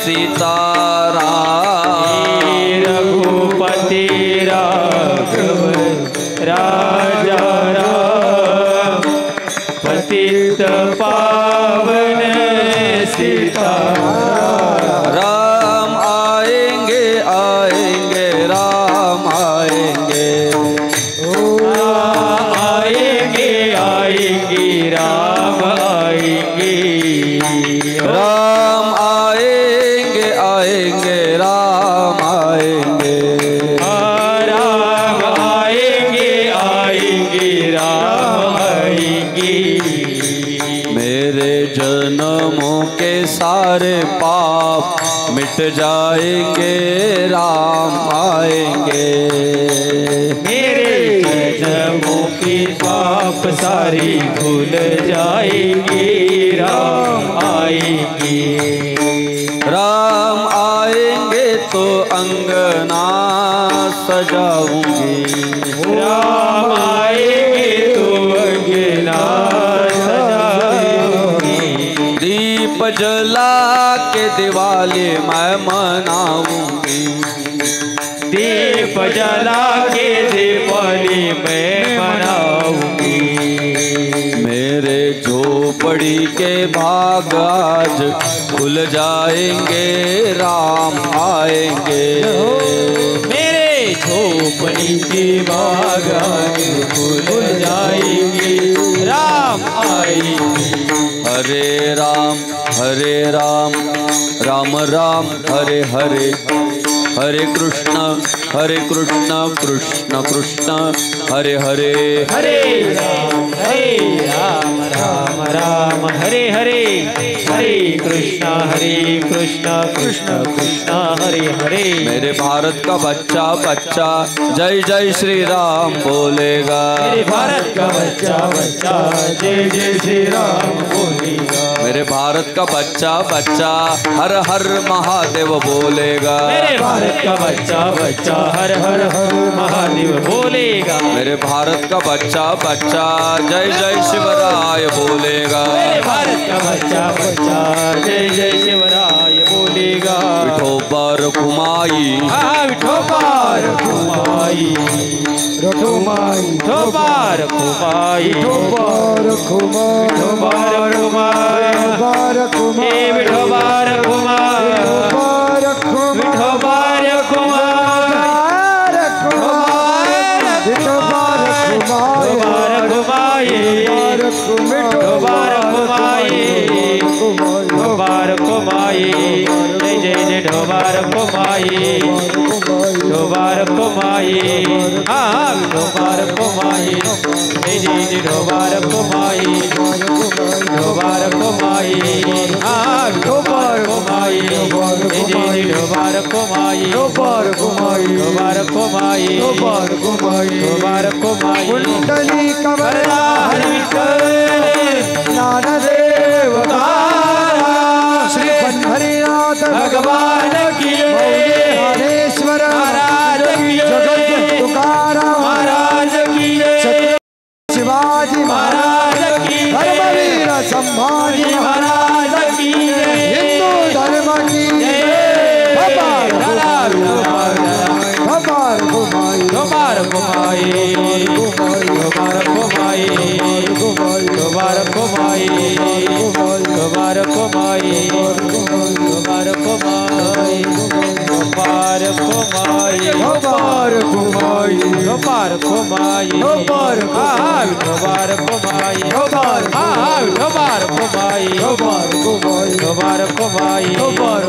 सीताराम रघुपति राघव राजा राम पतित पावन सीताराम राम आएंगे आएंगे राम आएंगे आएंगे आएंगे राम आएंगे राम आएंगे आएंगे राम आएंगे राम आएंगे आएंगे राम आएंगे मेरे जन्मों के सारे पाप मिट जाएंगे राम आएंगे मेरे जन्मों की पाप सारी भूल जाएंगे राम आएंगे राम आएंगे तो अंगना सजाऊंगी राम आएंगे तो अंगना सजाऊंगी दीप जला के दिवाली मैं मनाऊंगी दीप जला के दीपावली मैं मनाऊंगी मेरे झोपड़ी के भाग आज खुल जाएंगे राम आएंगे मेरे झोपड़ी के बागान खुल जाएंगे राम आएंगे हरे राम राम राम हरे हरे हरे कृष्ण कृष्ण कृष्ण हरे हरे हरे राम राम राम हरे हरे हरे कृष्णा कृष्ण कृष्णा हरे हरे। मेरे भारत का बच्चा बच्चा जय जय श्री राम बोलेगा। मेरे भारत का बच्चा बच्चा जय जय श्री राम बोलेगा। मेरे भारत का बच्चा बच्चा हर हर महादेव बोलेगा। मेरे भारत का बच्चा बच्चा हर हर हर महादेव बोलेगा। मेरे भारत का बच्चा बच्चा जय जय शिवराय बोलेगा। मेरे भारत का बच्चा बच्चा जय जय शिवराय बोलेगा। विठोबार कुमाई विठोबार कुमाई रखुमाई विठोबार कुमाई विठोबार कुमाई विठोबार कुमाई विठोबार कुमाई विठोबार कुमाई विठोबार कुमाई विठोबार कुमाई विठोबार कुमाई विठोबार कुमाई ढोबार कुमाई जय जय जय ढोबार कुमाई ढोबार कुमाई हाँ ढोबार कुमाई जय जय जय ढोबार कुमाई ढोबार कुमाई हाँ ढोबार कुमाई जय जय जय ढोबार कुमाई ढोबार कुमाई ढोबार कुमाई ढोबार कुमाई ढोबार कुमाई कुंडली कमला हरि विठ्ठल ज्ञानदेव श्री पंढरीनाथ भगवान की ज्ञानेश्वर महाराज की जगत तुकाराम महाराज की शिवाजी महाराज की धर्मवीर संभाजी महाराज की हिंदू धर्म की भगवान कुमाई ढोबार कुमाई ढोबार कुमाई ढोबार कुमाई ढोबार कुमाई ढोबार कुमाई ढोबार कुमाई भगवान कुमाई ढोबार कुमाई ढोबार ढोबार कुमाई ढोबार ढोबार कुमाई ढोबार कुमाई ढोबार कुमाई ढोबार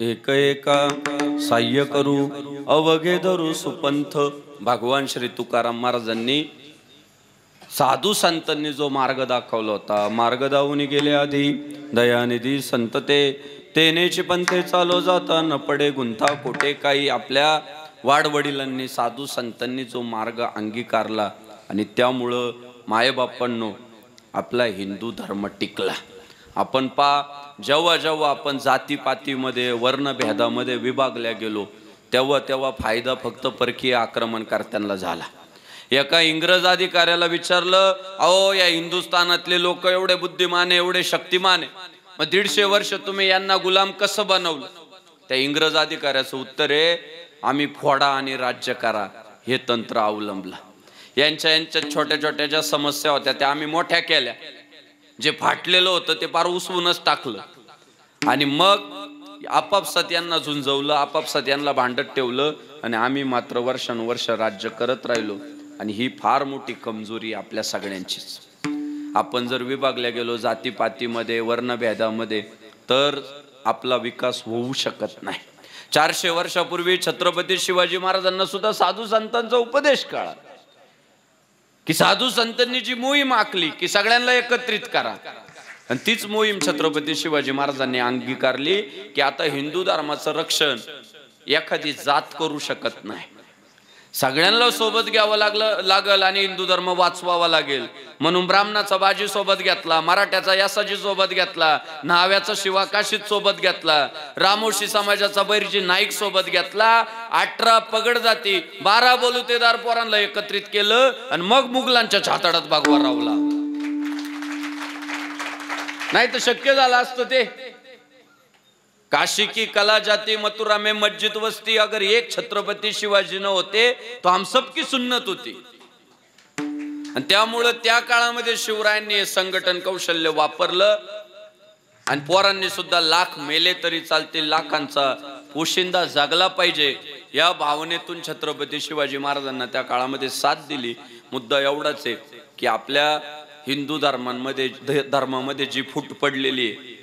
एक एका साह्य करू अवघे धरू सुपंथ. भगवान श्री तुकाराम महाराजांनी साधू संतांनी जो मार्ग दाखवला होता, मार्ग दावून गेले आधी दयानिधी संत तेनेची पंथे चालो जाता न पडे गुंथा कोठे काही. आपल्या वाडवडिलांनी साधू संतांनी जो मार्ग अंगीकारला आणि त्यामुळं मायबापांनो आपला हिंदू धर्म टिकला. आपण जेव्हा जेव्हा आपण जातीपातीमध्ये वर्णभेदामध्ये विभागल्या गेलो तेव्हा फायदा फक्त परकीय आक्रमणकर्त्यांना झाला. एका इंग्रज अधिकाऱ्याला विचारलं, अहो या हिंदुस्थानातले लोक एवढे बुद्धिमान एवढे शक्तिमान आहे, मग 150 वर्ष तुम्ही यांना गुलाम कसं बनवलं? त्या इंग्रज अधिकाऱ्याचं उत्तर आहे, आम्ही फोडा आणि राज्य करा हे तंत्र अवलंबलं. यांच्या छोट्या छोट्या ज्या समस्या होत्या त्या आम्ही मोठ्या केल्या, जे फाटलेलं होतं ते फार उसवूनच टाकलं आणि मग आपापसात यांना झुंजवलं, आपापसात यांना भांडत ठेवलं आणि आम्ही मात्र वर्षानुवर्ष राज्य करत राहिलो. आणि ही फार मोठी कमजोरी आपल्या सगळ्यांचीच. आपण जर विभागल्या गेलो जातीपातीमध्ये वर्णभेदामध्ये तर आपला विकास होऊ शकत नाही. 400 वर्षापूर्वी छत्रपती शिवाजी महाराजांना सुद्धा साधू संतांचा उपदेश कळला की साधू संतांनी जी मोहीम आखली की सगळ्यांना एकत्रित करा, आणि तीच मोहीम छत्रपती शिवाजी महाराजांनी अंगीकारली की आता हिंदू धर्माचं रक्षण एखादी जात करू शकत नाही, सगळ्यांना सोबत घ्यावं लागल आणि हिंदू धर्म वाचवावा लागेल. म्हणून ब्राह्मणाचा बाजी सोबत घेतला, मराठ्याचा यासाजी सोबत घेतला, न्हाव्याचा शिवा काशीत सोबत घेतला, रामोशी समाजाचा बैरजी नाईक सोबत घेतला, 18 पगड जाती 12 बलुतेदार पोरांना एकत्रित केलं आणि मग मुघलांच्या छाताडात भागवा रावला. नाही तर शक्य झालं असतं ते. काशी की कला जाती मथुरा में मस्जिद वस्ती, अगर एक छत्रपती शिवाजी न होते तो हम सबकी सुन्नत होती. आणि त्यामुळे त्या काळामध्ये शिवरायांनी हे संघटन कौशल्य वापरलं आणि पोरांनी सुद्धा लाख मेले तरी चालतील, लाखांचा पोशिंदा जागला पाहिजे या भावनेतून छत्रपती शिवाजी महाराजांना त्या काळामध्ये साथ दिली. मुद्दा एवढाच आहे की आपल्या हिंदू धर्मामध्ये जी फूट पडलेली आहे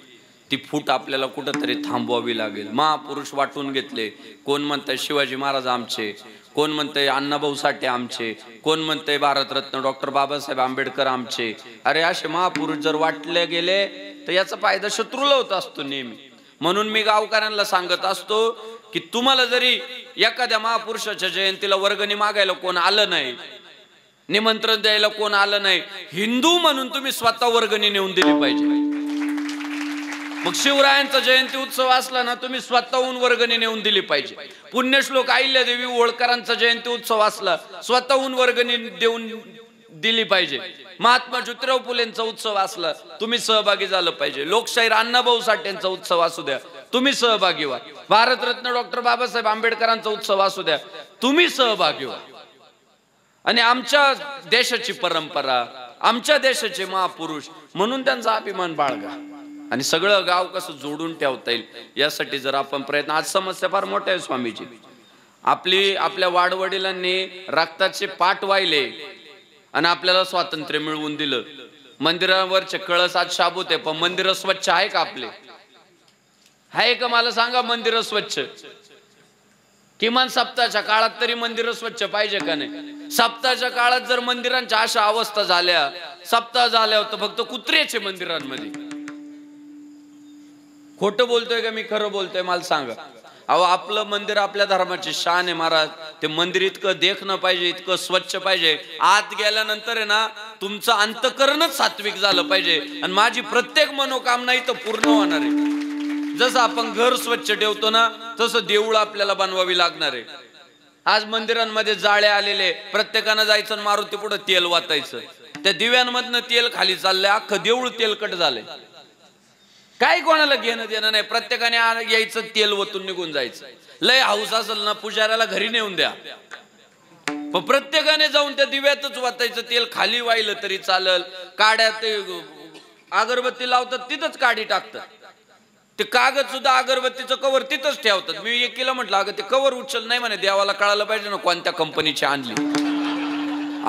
ती फूट आपल्याला कुठंतरी थांबवावी लागेल. महापुरुष वाटून घेतले, कोण म्हणतात शिवाजी महाराज आमचे, कोण म्हणतंय अण्णाभाऊ साठे आमचे, कोण म्हणतंय भारतरत्न डॉक्टर बाबासाहेब आंबेडकर आमचे. अरे असे महापुरुष जर वाटले गेले तर याचा फायदा शत्रूला होत असतो नेहमी. म्हणून मी गावकऱ्यांना सांगत असतो की तुम्हाला जरी एखाद्या महापुरुषाच्या जयंतीला वर्गणी मागायला कोण आलं नाही, निमंत्रण द्यायला कोण आलं नाही, हिंदू म्हणून तुम्ही स्वतः वर्गणी नेऊन दिली पाहिजे. मग शिवरायांचा जयंती उत्सव असला ना, तुम्ही स्वतःहून वर्गणी नेऊन दिली पाहिजे. पुण्यश्लोक अहिल्यादेवी होळकरांचा जयंती उत्सव असला, स्वतःहून वर्गणी देऊन दिली पाहिजे. महात्मा ज्योतिराव फुलेंचा उत्सव असला, तुम्ही सहभागी झालं पाहिजे. लोकशाहीर अण्णाभाऊ साठेंचा उत्सव असू द्या, तुम्ही सहभागी व्हा. भारतरत्न डॉक्टर बाबासाहेब आंबेडकरांचा उत्सव असू द्या, तुम्ही सहभागी व्हा. आणि आमच्या देशाची परंपरा, आमच्या देशाचे महापुरुष म्हणून त्यांचा अभिमान बाळगा आणि सगळं गाव कसं जोडून ठेवता येईल यासाठी जर आपण प्रयत्न. आज समस्या फार मोठ्या आहे स्वामीजी. आपल्या वाडवडिलांनी रक्ताचे पाट वाहिले आणि आपल्याला स्वातंत्र्य मिळवून दिलं. मंदिरावरचे कळस आज शाबूत आहे, पण मंदिर स्वच्छ आहे का आपले? आहे का मला सांगा मंदिर स्वच्छ? किमान सप्ताहाच्या काळात तरी मंदिर स्वच्छ पाहिजे का नाही? सप्ताहाच्या काळात जर मंदिरांच्या अशा अवस्था झाल्या, सप्ताह झाल्या होतं फक्त कुत्र्याचे मंदिरांमध्ये. खोटं बोलतोय का मी खरं बोलतोय मला सांगा? अहो आपलं मंदिर आपल्या धर्माची शान आहे महाराज. ते मंदिर इतकं देखणं पाहिजे, इतकं स्वच्छ पाहिजे. आत गेल्यानंतर आहे ना, तुमचं अंतकरणच सात्विक झालं पाहिजे आणि माझी प्रत्येक मनोकामना इथं पूर्ण होणार आहे. जसं आपण घर स्वच्छ ठेवतो ना, तसं देऊळ आपल्याला बनवावी लागणार आहे. आज मंदिरांमध्ये जाळे आलेले, प्रत्येकानं जायचं मारुती पुढे तेल वाटायचं. त्या दिव्यांमधनं तेल खाली चाललंय, अख्खं देऊळ तेलकट झालंय. काय कोणाला घेणं देणं नाही, प्रत्येकाने यायचं तेल वतून निघून जायचं. लय हाऊस असेल ना, पुजाऱ्याला घरी नेऊन द्या, पण प्रत्येकाने जाऊन त्या दिव्यातच वाटायचं तेल. खाली वाहिलं तरी चालल, काड्यात अगरबत्ती लावतात तिथंच काडी टाकतात. ते कागद सुद्धा अगरबत्तीचं कवर तिथंच ठेवतात. मी एकीला म्हटलं अगं ते कवर उचल नाही म्हणे, देवाला कळायला पाहिजे ना कोणत्या कंपनीची आणली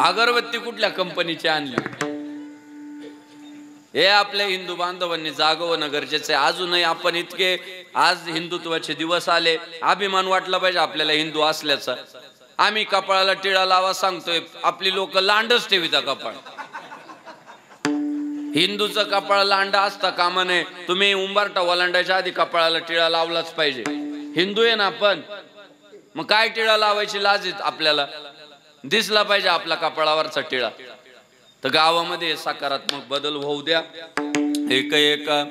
अगरबत्ती, कुठल्या कंपनीची आणली. हे आपल्या हिंदू बांधवांनी जागवणं गरजेचं आहे. अजूनही आपण इतके, आज हिंदुत्वाचे दिवस आले, अभिमान वाटला पाहिजे आपल्याला हिंदू असल्याचा. आम्ही कपाळाला टिळा लावा सांगतोय, आपली लोक लांडच ठेविता कपाळ. हिंदूचं कपाळ लांडा असता कामा नये. तुम्ही उंबारटा ओलांडायच्या आधी कपाळाला टिळा लावलाच पाहिजे. हिंदू आहे ना आपण, मग काय टिळा लावायची लाज आपल्याला? दिसला पाहिजे आपला कपाळावरचा टिळा. तर गावामध्ये सकारात्मक बदल होऊ द्या. एका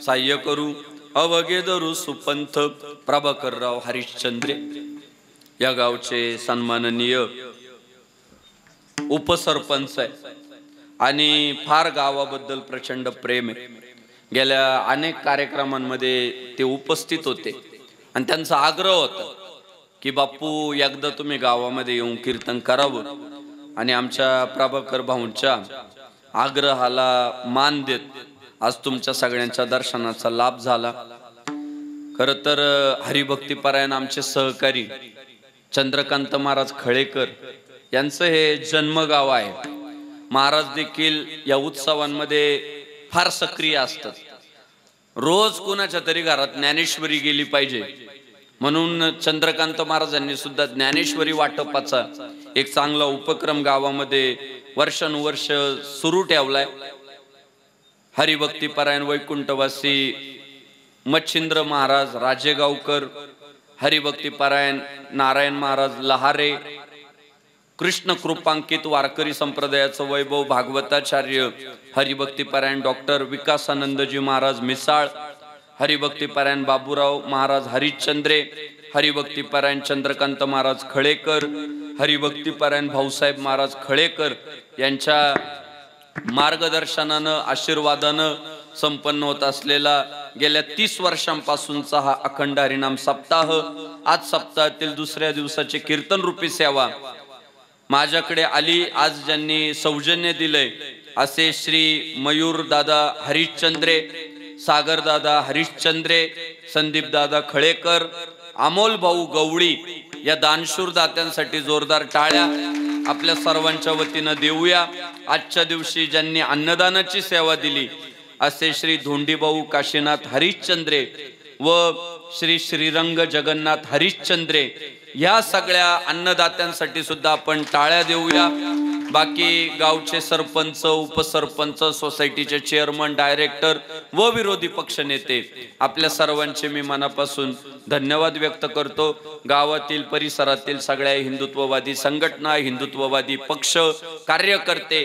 साह्य करू अवघे धरू सुपंथ प्रभाकरराव हरिश्चंद्रे या गावचे सन्माननीय उपसरपंच आहे आणि फार गावाबद्दल प्रचंड प्रेम आहे. गेल्या अनेक कार्यक्रमांमध्ये ते उपस्थित होते आणि त्यांचा आग्रह होता की बापू एकदा तुम्ही गावामध्ये येऊन कीर्तन करावं. आणि आमच्या प्रभाकर भाऊंच्या आग्रहाला मान देत आज तुमच्या सगळ्यांच्या दर्शनाचा लाभ झाला. खर तर हरिभक्तीपरायण आमचे सहकारी चंद्रकांत महाराज खळेकर यांचं हे जन्मगाव आहे. महाराज देखील या उत्सवांमध्ये फार सक्रिय असतात. रोज कोणाच्या तरी घरात ज्ञानेश्वरी गेली पाहिजे म्हणून चंद्रकांत महाराजांनी सुद्धा ज्ञानेश्वरी वाटपाचा एक चांगला उपक्रम गावामध्ये वर्षानुवर्ष सुरू ठेवलाय. हरिभक्तीपरायण वैकुंठवासी मच्छिंद्र महाराज राजेगावकर, हरिभक्तीपरायण नारायण महाराज लहारे, कृष्ण कृपांकित वारकरी संप्रदायाचं वैभव भागवताचार्य हरिभक्तीपरायण डॉक्टर विकासानंदजी महाराज मिसाळ, हरिभक्तीपरायण बाबूराव महाराज हरिश्चंद्रे, हरिभक्तीपरायण चंद्रकांत महाराज खळेकर, हरिभक्तीपरायण भाऊसाहेब महाराज खळेकर यांच्या मार्गदर्शनानं आशीर्वादानं संपन्न होत असलेला गेल्या 30 वर्षांपासूनचा हा अखंड हरिनाम सप्ताह, आज सप्ताहातील दुसऱ्या दिवसाची कीर्तन रूपी सेवा माझ्याकडे आली. आज ज्यांनी सौजन्य दिलंय असे श्री मयूर दादा हरिश्चंद्रे, सागर दादा हरिश्चंद्रे, संदीप दादा खळेकर, अमोल भाऊ गवळी या दानशूर दात्यांसाठी जोरदार टाळ्या आपल्या सर्वांच्या वतीनं देऊया. आजच्या दिवशी ज्यांनी अन्नदानाची सेवा दिली असे श्री धोंडीभाऊ काशीनाथ हरिश्चंद्रे व श्री श्रीरंग जगन्नाथ हरिश्चंद्रे ह्या सगळ्या अन्नदात्यांसाठी सुद्धा आपण टाळ्या देऊया. बाकी गावचे सरपंच, उपसरपंच, सोसायटीचे चेअरमन, डायरेक्टर व विरोधी पक्ष नेते आपल्या सर्वांचे मी मनापासून धन्यवाद व्यक्त करतो. गावातील परिसरातील सगळ्या हिंदुत्ववादी संघटना, हिंदुत्ववादी पक्ष, कार्यकर्ते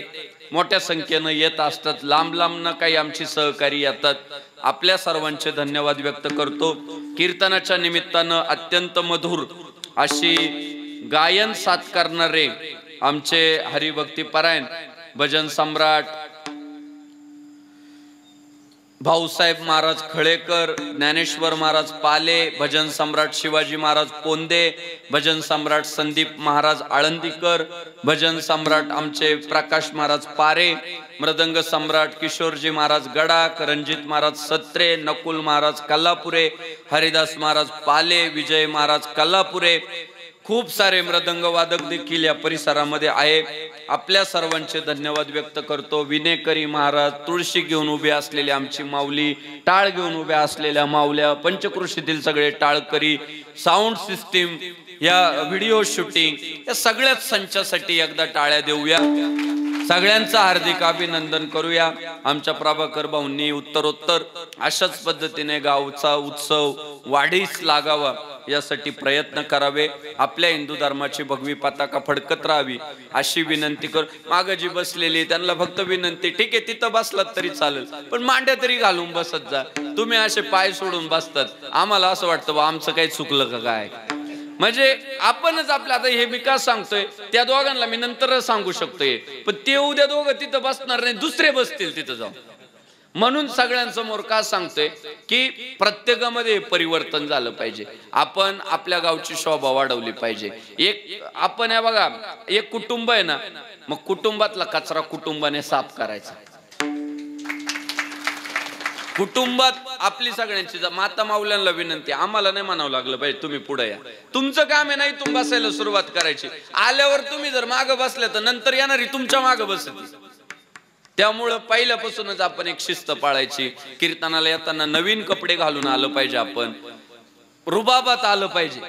मोठ्या संख्येनं येत असतात. लांब लांबनं काही आमची सहकारी येतात. आपल्या सर्वांचे धन्यवाद व्यक्त करतो. कीर्तनाच्या निमित्तानं अत्यंत मधुर अशी गायन साथ करणारे आमचे हरिभक्ती परायण भजन सम्राट भाऊसाहेब महाराज खळेकर, ज्ञानेश्वर महाराज पाले, भजन सम्राट शिवाजी महाराज पोंदे, भजन सम्राट संदीप महाराज आळंदीकर, भजन सम्राट आमचे प्रकाश महाराज पारे, मृदंग सम्राट किशोरजी महाराज गडाक, रणजित महाराज सत्रे, नकुल महाराज कल्लापुरे, हरिदास महाराज पाले, विजय महाराज कल्लापुरे, खूप सारे मृदंग वादक देखील या परिसरामध्ये आहे. आपल्या सर्वांचे धन्यवाद व्यक्त करतो. विनेकरी महाराज, तुळशी घेऊन उभे असलेले आमची माऊली, टाळ घेऊन उभ्या असलेल्या माऊल्या, पंचकृषीतील सगळे टाळकरी, साऊंड सिस्टीम, या व्हिडिओ शूटिंग, या सगळ्याच संचासाठी एकदा टाळ्या देऊया. सगळ्यांचं हार्दिक अभिनंदन करूया. आमच्या प्रभाकर भाऊंनी उत्तरोत्तर अशाच पद्धतीने गावचा उत्सव वाढीस लागावा यासाठी प्रयत्न करावे. आपल्या हिंदू धर्माची भगवी पताका फडकत राहावी अशी विनंती कर. मागं जी बसलेली त्यांना फक्त विनंती, ठीक आहे तिथं बसलात तरी चालेल, पण मांड्या तरी घालून बसत जा. तुम्ही असे पाय सोडून बसतात, आम्हाला असं वाटतं बा आमचं काही चुकलं का काय. म्हणजे आपणच आपल्या, आता हे मी का सांगतोय, त्या दोघांना मी नंतर सांगू शकतोय, पण ते उद्या दोघं तिथं बसणार नाही, दुसरे बसतील तिथं जाऊन. म्हणून सगळ्यांसमोर का सांगतोय की प्रत्येकामध्ये परिवर्तन झालं पाहिजे. आपण आपल्या गावची शोभा वाढवली पाहिजे. एक आपण आहे बघा, एक कुटुंब आहे ना, मग कुटुंबातला कचरा कुटुंबाने साफ करायचा. कुटुंबात आपली सगळ्यांची माता माऊल्यांना विनंती, आम्हाला नाही म्हणावं लागलं पाहिजे तुम्ही पुढे या, तुमचं काम आहे नाही तुम्ही बसायला सुरुवात करायची. आल्यावर तुम्ही जर मागं बसले तर नंतर येणारी तुमच्या मागं बसते. त्यामुळं पहिल्यापासूनच आपण एक शिस्त पाळायची. कीर्तनाला येताना नवीन कपडे घालून आलं पाहिजे, आपण रुबाबात आलं पाहिजे.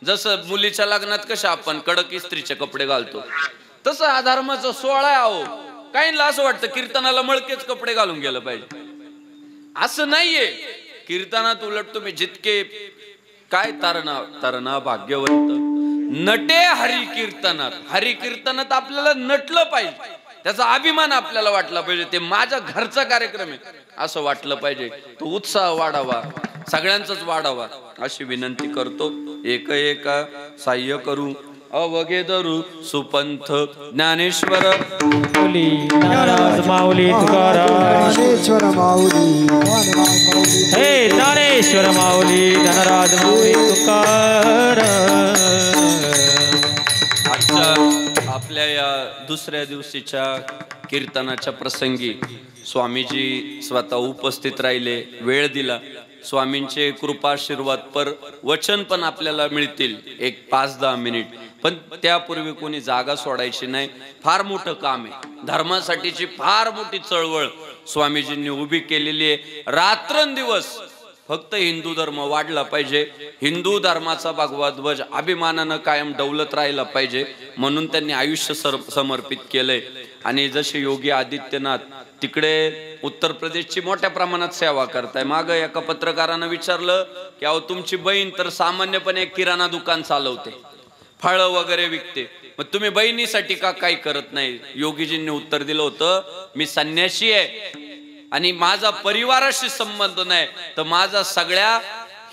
जसं मुलीच्या लग्नात कशा आपण कडक इस्त्रीचे कपडे घालतो, तसं हा धर्माचा सोहळा आहे. अहो, काहींना असं वाटतं कीर्तनाला मळकेच कपडे घालून गेलं पाहिजे. असं नाहीये. कीर्तनात उलट तुम्ही जितके काय तारणा भाग्यवंत नटे हरी कीर्तनात, हरी कीर्तनात आपल्याला नटलं पाहिजे, त्याचा अभिमान आपल्याला वाटला पाहिजे. ते माझ्या घरचा कार्यक्रम आहे असं वाटलं पाहिजे. तो उत्साह वाढावा, सगळ्यांचाच वाढावा अशी विनंती करतो. एक एका साह्य करू अवघे धरू सुपंथ ज्ञानेश्वर माऊली ज्ञानराज माऊली तुकाराम, ज्ञानेश्वर माऊली, हे ज्ञानेश्वर माऊली ज्ञानराज माऊली तुकाराम. आजच्या आपल्या या दुसऱ्या दिवशीच्या कीर्तनाच्या प्रसंगी स्वामीजी स्वतः उपस्थित राहिले, वेळ दिला. स्वामींचे कृपाशीर्वाद पर वचन पण आपल्याला मिळतील एक 5-10 मिनिट. पण त्यापूर्वी कोणी जागा सोडायची नाही. फार मोठं काम आहे, धर्मासाठीची फार मोठी चळवळ स्वामीजींनी उभी केलेली आहे. रात्रंदिवस फक्त हिंदू धर्म वाढला पाहिजे, हिंदू धर्माचा भगवा ध्वज अभिमानानं कायम डौलत राहिला पाहिजे, म्हणून त्यांनी आयुष्य समर्पित केलंय. आणि जसे योगी आदित्यनाथ तिकडे उत्तर प्रदेशची मोठ्या प्रमाणात सेवा करताय. मागं एका पत्रकारानं विचारलं की अहो तुमची बहीण तर सामान्यपणे किराणा दुकान चालवते, फळं वगैरे विकते, मग तुम्ही बहिणीसाठी का काही करत नाही. योगीजींनी उत्तर दिलं होतं, मी संन्यासी आहे आणि माझा परिवाराशी संबंध नाही, तर माझा सगळ्या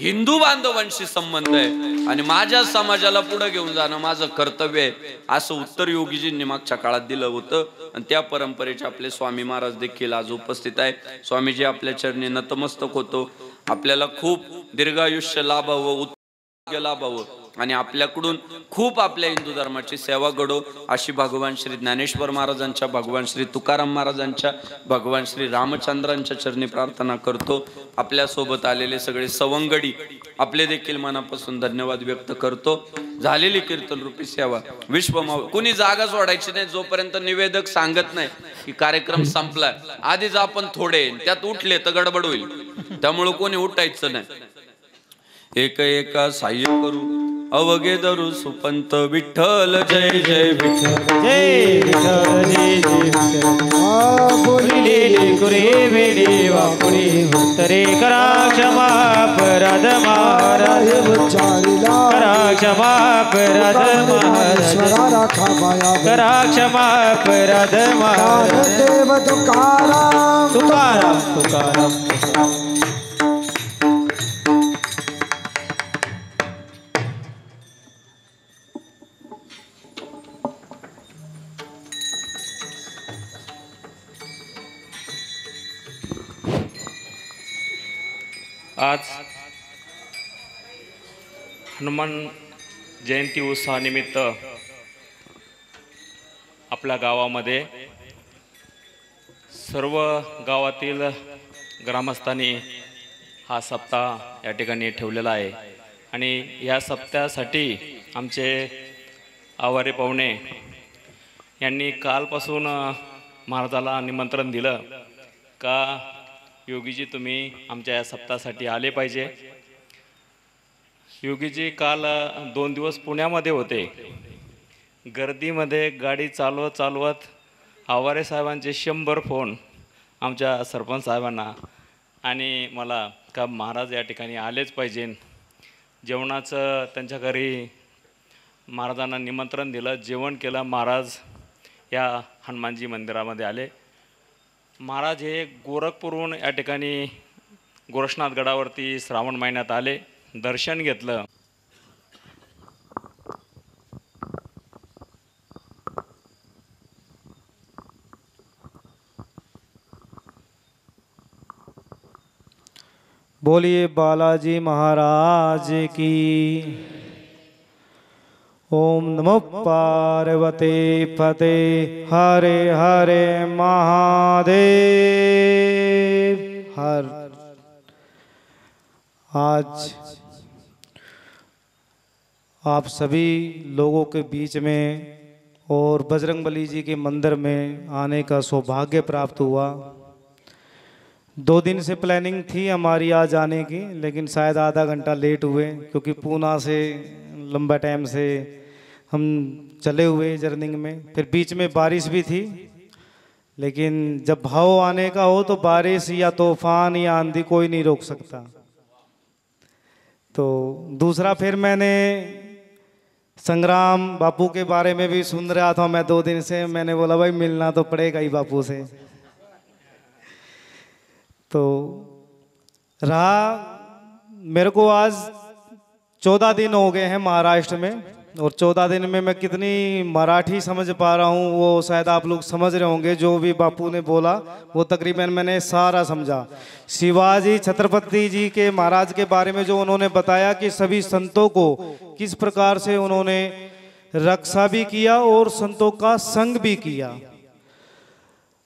हिंदू बांधवांशी संबंध आहे आणि माझ्या समाजाला पुढे घेऊन जाणं माझं कर्तव्य आहे, असं उत्तर योगीजींनी मागच्या काळात दिलं होतं. आणि त्या परंपरेचे आपले स्वामी महाराज देखील आज उपस्थित आहे. स्वामीजी आपल्या चरणी नतमस्तक होतो. आपल्याला खूप दीर्घायुष्य लाभावं, उत्तम लाभावं आणि आपल्याकडून खूप आपल्या हिंदू धर्माची सेवा घडो अशी भगवान श्री ज्ञानेश्वर महाराजांच्या, भगवान श्री तुकाराम महाराजांच्या, भगवान श्री रामचंद्रांच्या चरणी प्रार्थना करतो. आपल्या सोबत आलेले सगळे सवंगडी आपले देखील मनापासून धन्यवाद व्यक्त करतो. झालेली कीर्तन रूपी सेवा विश्वमाव, कुणी जागा सोडायची नाही जोपर्यंत निवेदक सांगत नाही की कार्यक्रम संपलाय. आधीच आपण थोडे त्यात उठले तर गडबड होईल, त्यामुळे कोणी उठायचं नाही. एक एका साह्य करू अवघे धरू सुपंत विठ्ठल जय जय विठ्ठल जय विठ्ठल जय जय विठ्ठल बोलिले कुरे वेडे वापुरे उत्तरे करा क्षमा अपराध महाराज करा क्षमा अपराध महाराज करा क्षमा अपराध महाराज देव तुकाराम तुकाराम तुकाराम आज हनुमान जयंती उत्सवानिमित्त आपल्या गावामध्ये सर्व गावातील ग्रामस्थांनी हा सप्ताह या ठिकाणी ठेवलेला आहे आणि या सप्ताहासाठी आमचे आवारे पाहुणे यांनी कालपासून महाराजाला निमंत्रण दिलं का योगीजी तुम्ही आमच्या या सप्ताहासाठी आले पाहिजे. योगीजी काल 2 दिवस पुण्यामध्ये होते. गर्दीमध्ये गाडी चालवत आवारे साहेबांचे 100 फोन आमच्या सरपंच साहेबांना आणि मला का महाराज या ठिकाणी आलेच पाहिजे. जेवणाचं त्यांच्या घरी महाराजांना निमंत्रण दिलं, जेवण केलं. महाराज या हनुमानजी मंदिरामध्ये आले. महाराज हे गोरखपूरहून या ठिकाणी गोरक्षनाथ गडावरती श्रावण महिन्यात आले, दर्शन घेतलं. बोलिए बालाजी महाराज की. ओम नमो पार्वते फते हरे हरे महादेव हर. आज आप सभी लोगों के बीच में और बजरंगबली जी के मंदिर में आने का सौभाग्य प्राप्त हुआ. 2 दिन से प्लानिंग थी हमारी आज आने की, लेकिन शायद आधा घंटा लेट हुए क्योंकि पूना से लंबा टाइम से हम चले हुए जर्निंग में. फिर बीच में बारिश भी थी, लेकिन जब भाव आने का हो तो बारिश या तूफान या आंधी कोई नहीं रोक सकता. तो दूसरा फिर मैंने संग्राम बापू के बारे में भी सुन रहा था मैं 2 दिन से. मैंने बोला भाई मिलना तो पड़ेगा ही बापू से. तो रहा मेरे को आज 14 दिन हो गए हैं महाराष्ट्र में, और 14 दिन में मैं कितनी मराठी समझ पा रहा हूँ वो शायद आप लोग समझ रहे होंगे. जो भी बापू ने बोला वो तकरीबन मैंने सारा समझा. शिवाजी छत्रपति जी के महाराज के बारे में जो उन्होंने बताया कि सभी संतों को किस प्रकार से उन्होंने रक्षा भी किया और संतों का संग भी किया.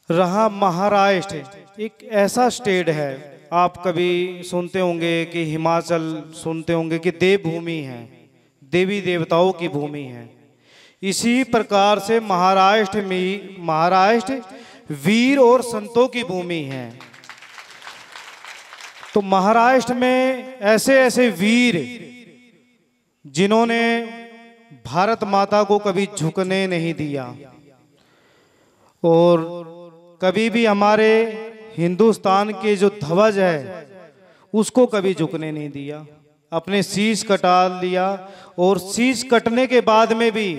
रहा महाराष्ट्र, एक ऐसा स्टेट है, आप कभी सुनते होंगे कि हिमाचल सुनते होंगे कि देवभूमि है, देवी देवताओं की भूमि है. इसी प्रकार से महाराष्ट्र वीर और संतों की भूमि है. तो महाराष्ट्र में ऐसे ऐसे वीर जिन्होंने भारत माता को कभी झुकने नहीं दिया और कभी भी हमारे हिंदुस्तान के जो ध्वज है उसको कभी झुकने नहीं दिया. अपने शीश कटा लिया और शीश कटने के बाद में भी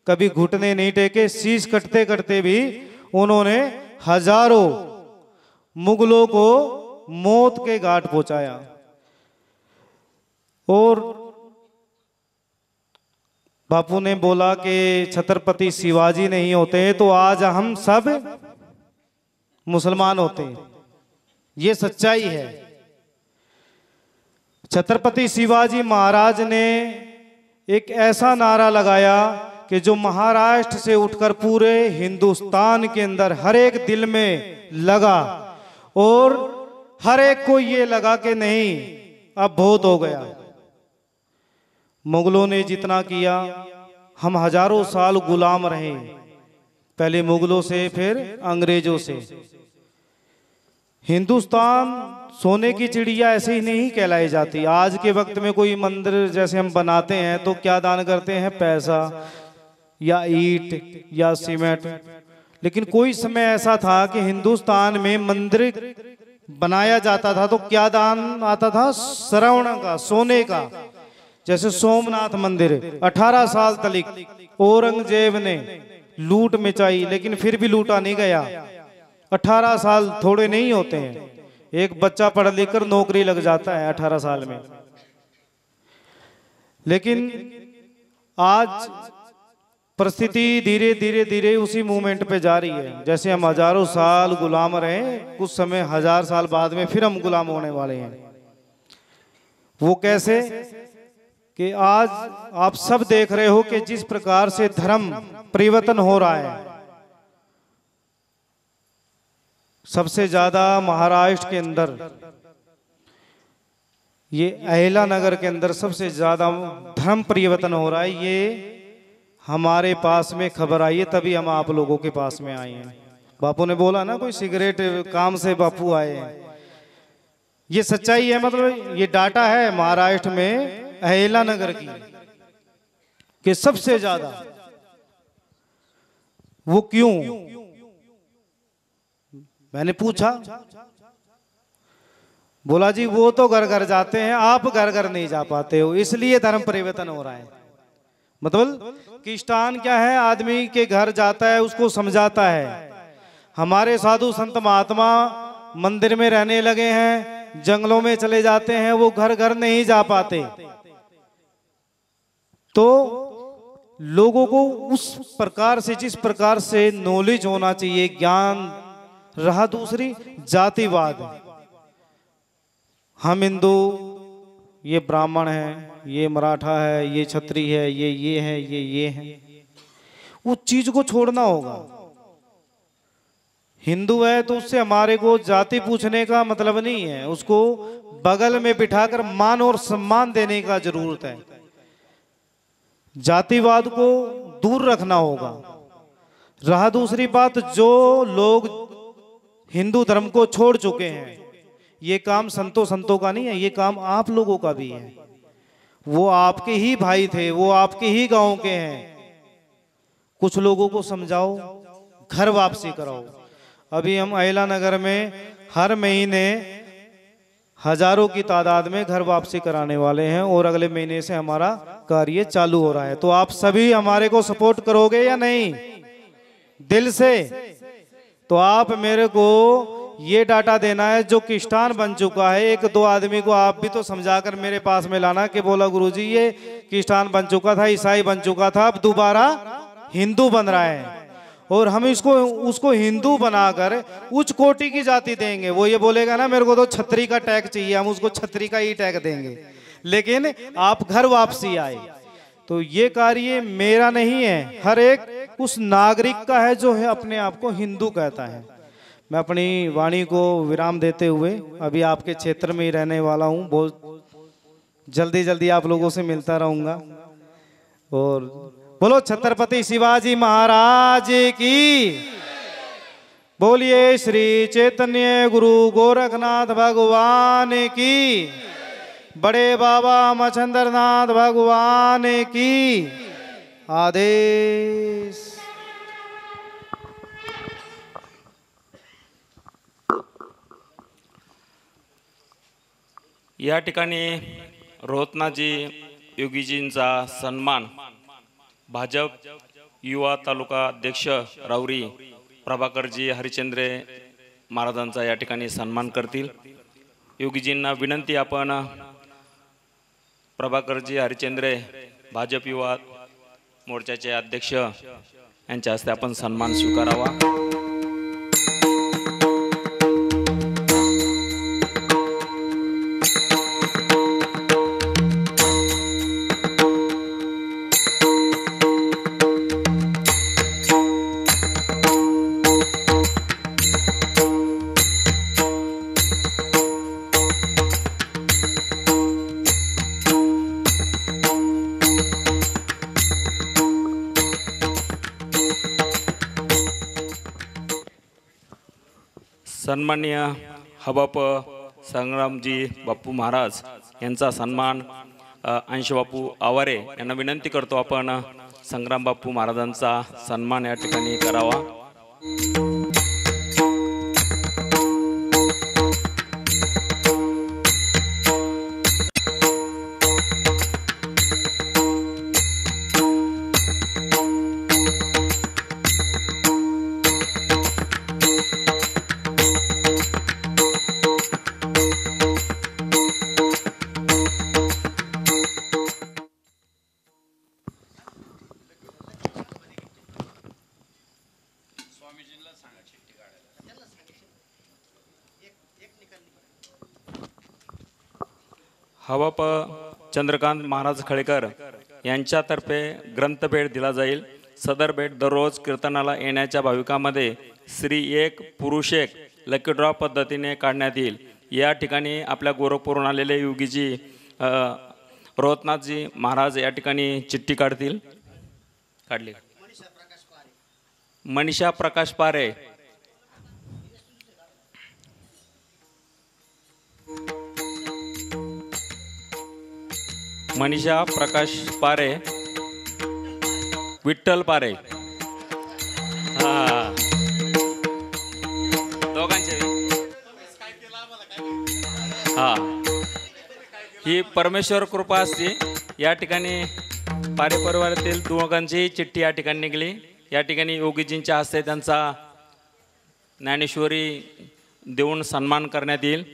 कभी घुटने नहीं टेके. शीश कटते कटते भी उन्होंने हजारों मुगलों को मौत के घाट पहुंचाया. और बापू ने बोला कि छत्रपति शिवाजी नहीं होते तो आज हम सब मुसलमान होते. ये सच्चाई है. छत्रपति शिवाजी महाराज ने एक ऐसा नारा लगाया कि जो महाराष्ट्र से उठकर पूरे हिंदुस्तान के अंदर हर एक दिल में लगा और हर एक को ये लगा कि नहीं अब बहुत हो गया. मुगलों ने जितना किया, हम हजारों साल गुलाम रहे, पहले मुगलों से फिर अंग्रेजों से. हिंदुस्तान सोने की चिड़िया ऐसे ही नहीं कहलाई जाती। आज के वक्त में कोई मंदिर जैसे हम बनाते हैं तो क्या दान करते हैं? पैसा या ईंट या सीमेंट। लेकिन कोई समय ऐसा था कि हिंदुस्तान में मंदिर बनाया जाता था तो क्या दान आता था? स्वर्ण का, सोने का। जैसे सोमनाथ मंदिर 18 साल तक औरंगजेब ने लूट मचाई, लेकिन फिर भी लूटा नहीं गया। 18 साल थोड़े नहीं होते हैं, एक बच्चा पढ़ लिख कर नौकरी लग जाता है 18 साल में। लेकिन आज परिस्थिति धीरे धीरे धीरे उसी मूवमेंट पे जा रही है। जैसे हम हजारों साल गुलाम रहे, कुछ समय 1000 साल बाद में फिर हम गुलाम होने वाले हैं। वो कैसे कि आज आप सब देख रहे हो कि जिस प्रकार से धर्म परिवर्तन हो रहा है। सबसे ज्यादा महाराष्ट्र के अंदर, ये अहिला नगर के अंदर सबसे ज्यादा धर्म परिवर्तन हो रहा है। ये हमारे पास में खबर आई है, तभी हम आप लोगों के पास में आए हैं। बापू ने बोला ना, कोई सिगरेट काम से बापू आए हैं। ये सच्चाई है, मतलब ये डाटा है महाराष्ट्र में अहिला नगर की कि सबसे ज्यादा। वो क्यों? मैंने पूछा, बोला जी वो तो घर घर जाते हैं, आप घर घर नहीं जा पाते हो, इसलिए धर्म परिवर्तन हो रहा है। मतलब किस्तान क्या है? आदमी के घर जाता है, उसको समझाता है। हमारे साधु संत महात्मा मंदिर में रहने लगे हैं, जंगलों में चले जाते हैं, वो घर घर नहीं जा पाते। तो लोगों को उस प्रकार से, जिस प्रकार से नॉलेज होना चाहिए, ज्ञान रहा। दूसरी जातिवाद, हम हिंदू, ये ब्राह्मण है, ये मराठा है, ये क्षत्रिय है, ये है, ये है। वो चीज को छोड़ना होगा। हिंदू है तो उससे हमारे को जाति पूछने का मतलब नहीं है, उसको बगल में बिठाकर मान और सम्मान देने का जरूरत है। जातिवाद को दूर रखना होगा। रहा दूसरी बात, जो लोग हिंदू धर्म को छोड़ चुके हैं, ये काम संतों का नहीं है, ये काम आप लोगों का भी है। वो आपके ही भाई थे, वो आपके ही गांव के हैं। कुछ लोगों को समझाओ, घर वापसी कराओ। अभी हम अहिला नगर में हर महीने हजारों की तादाद में घर वापसी कराने वाले हैं और अगले महीने से हमारा कार्य चालू हो रहा है। तो आप सभी हमारे को सपोर्ट करोगे या नहीं? दिल से। तो आप मेरे को ये डाटा देना है जो किस्तान बन चुका है। एक दो आदमी को आप भी तो समझाकर मेरे पास में लाना कि बोला गुरुजी ये किस्तान बन चुका था, ईसाई बन चुका था, अब दोबारा हिंदू बन रहा है और हम उसको हिंदू बनाकर उच्च कोटि की जाति देंगे। वो ये बोलेगा ना मेरे को तो छतरी का टैग चाहिए, हम उसको छतरी का ही टैग देंगे। लेकिन आप घर वापसी आए तो ये कार्य मेरा नहीं है, हर एक उस नागरिक का है जो है अपने आप को हिंदू कहता है। मैं अपनी वाणी को विराम देते हुए अभी आपके क्षेत्र में ही रहने वाला हूँ, बहुत जल्दी जल्दी आप लोगों से मिलता रहूंगा। और बोलो छत्रपति शिवाजी महाराज की, बोलिए श्री चैतन्य गुरु गोरखनाथ भगवान की, बड़े बाबा मच्छिंद्रनाथ भगवान की। आदेश। या ठिकाणी रोहतनाजी योगीजींचा सन्मान भाजप युवा तालुका अध्यक्ष राऊरी प्रभाकरजी हरिचंद्रे महाराजांचा या ठिकाणी सन्मान करतील। योगीजींना विनंती, आपण प्रभाकरजी हरिचंद्रे भाजप युवा मोर्चाचे अध्यक्ष यांच्या हस्ते आपण सन्मान स्वीकारावा। सन्माननीय हबाप संग्रामजी बापू महाराज यांचा सन्मान अंश बापू आवारे यांना विनंती करतो आपण संग्राम बापू महाराजांचा सन्मान या ठिकाणी करावा. हबाप चंद्रकांत महाराज खळेकर यांच्यातर्फे ग्रंथभेट दिला जाईल. सदर भेट दररोज कीर्तनाला येण्याच्या भाविकांमध्ये स्त्री एक पुरुष एक लकी ड्रॉ पद्धतीने काढण्यात येईल. या ठिकाणी आपल्या गोरखपूरून आलेले योगीजी रोहतनाथजी महाराज या ठिकाणी चिठ्ठी काढतील. काढली मनीषा प्रकाश पारे. मनीषा प्रकाश पारे, विठ्ठल पारे. हा दोघांचे हा ही परमेश्वर कृपा असते. या ठिकाणी पारे परिवारातील दोघांची चिठ्ठी या ठिकाणी निघली. या ठिकाणी योगीजींच्या हस्ते त्यांचा ज्ञानेश्वरी देऊन सन्मान करण्यात येईल.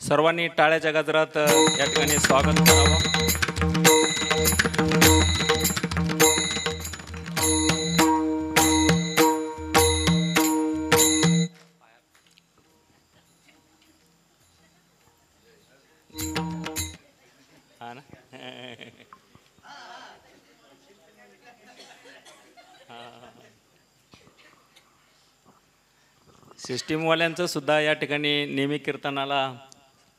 सर्वांनी टाळ्याच्या गजरात या ठिकाणी स्वागत करावं. हा ना सिस्टीमवाल्यांचं सुद्धा या ठिकाणी नेहमी कीर्तनाला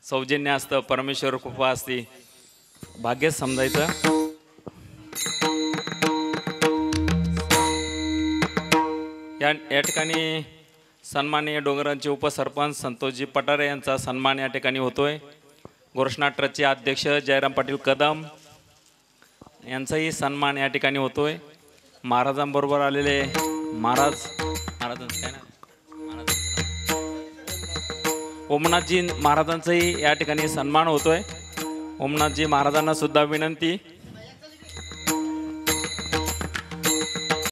सौजन्य असतं, परमेश्वर कृपा असते, भाग्य समजायचं. या ठिकाणी सन्माननीय डोंगरांचे उपसरपंच संतोषजी पटारे यांचा सन्मान या ठिकाणी होतोय. गोरक्षनाथ ट्रस्टचे अध्यक्ष जयराम पाटील कदम यांचाही सन्मान या ठिकाणी होतोय. महाराजांबरोबर आलेले महाराजांचं काय ना ओमनाथजी महाराजांचाही या ठिकाणी सन्मान होतोय. ओमनाथजी महाराजांना सुद्धा विनंती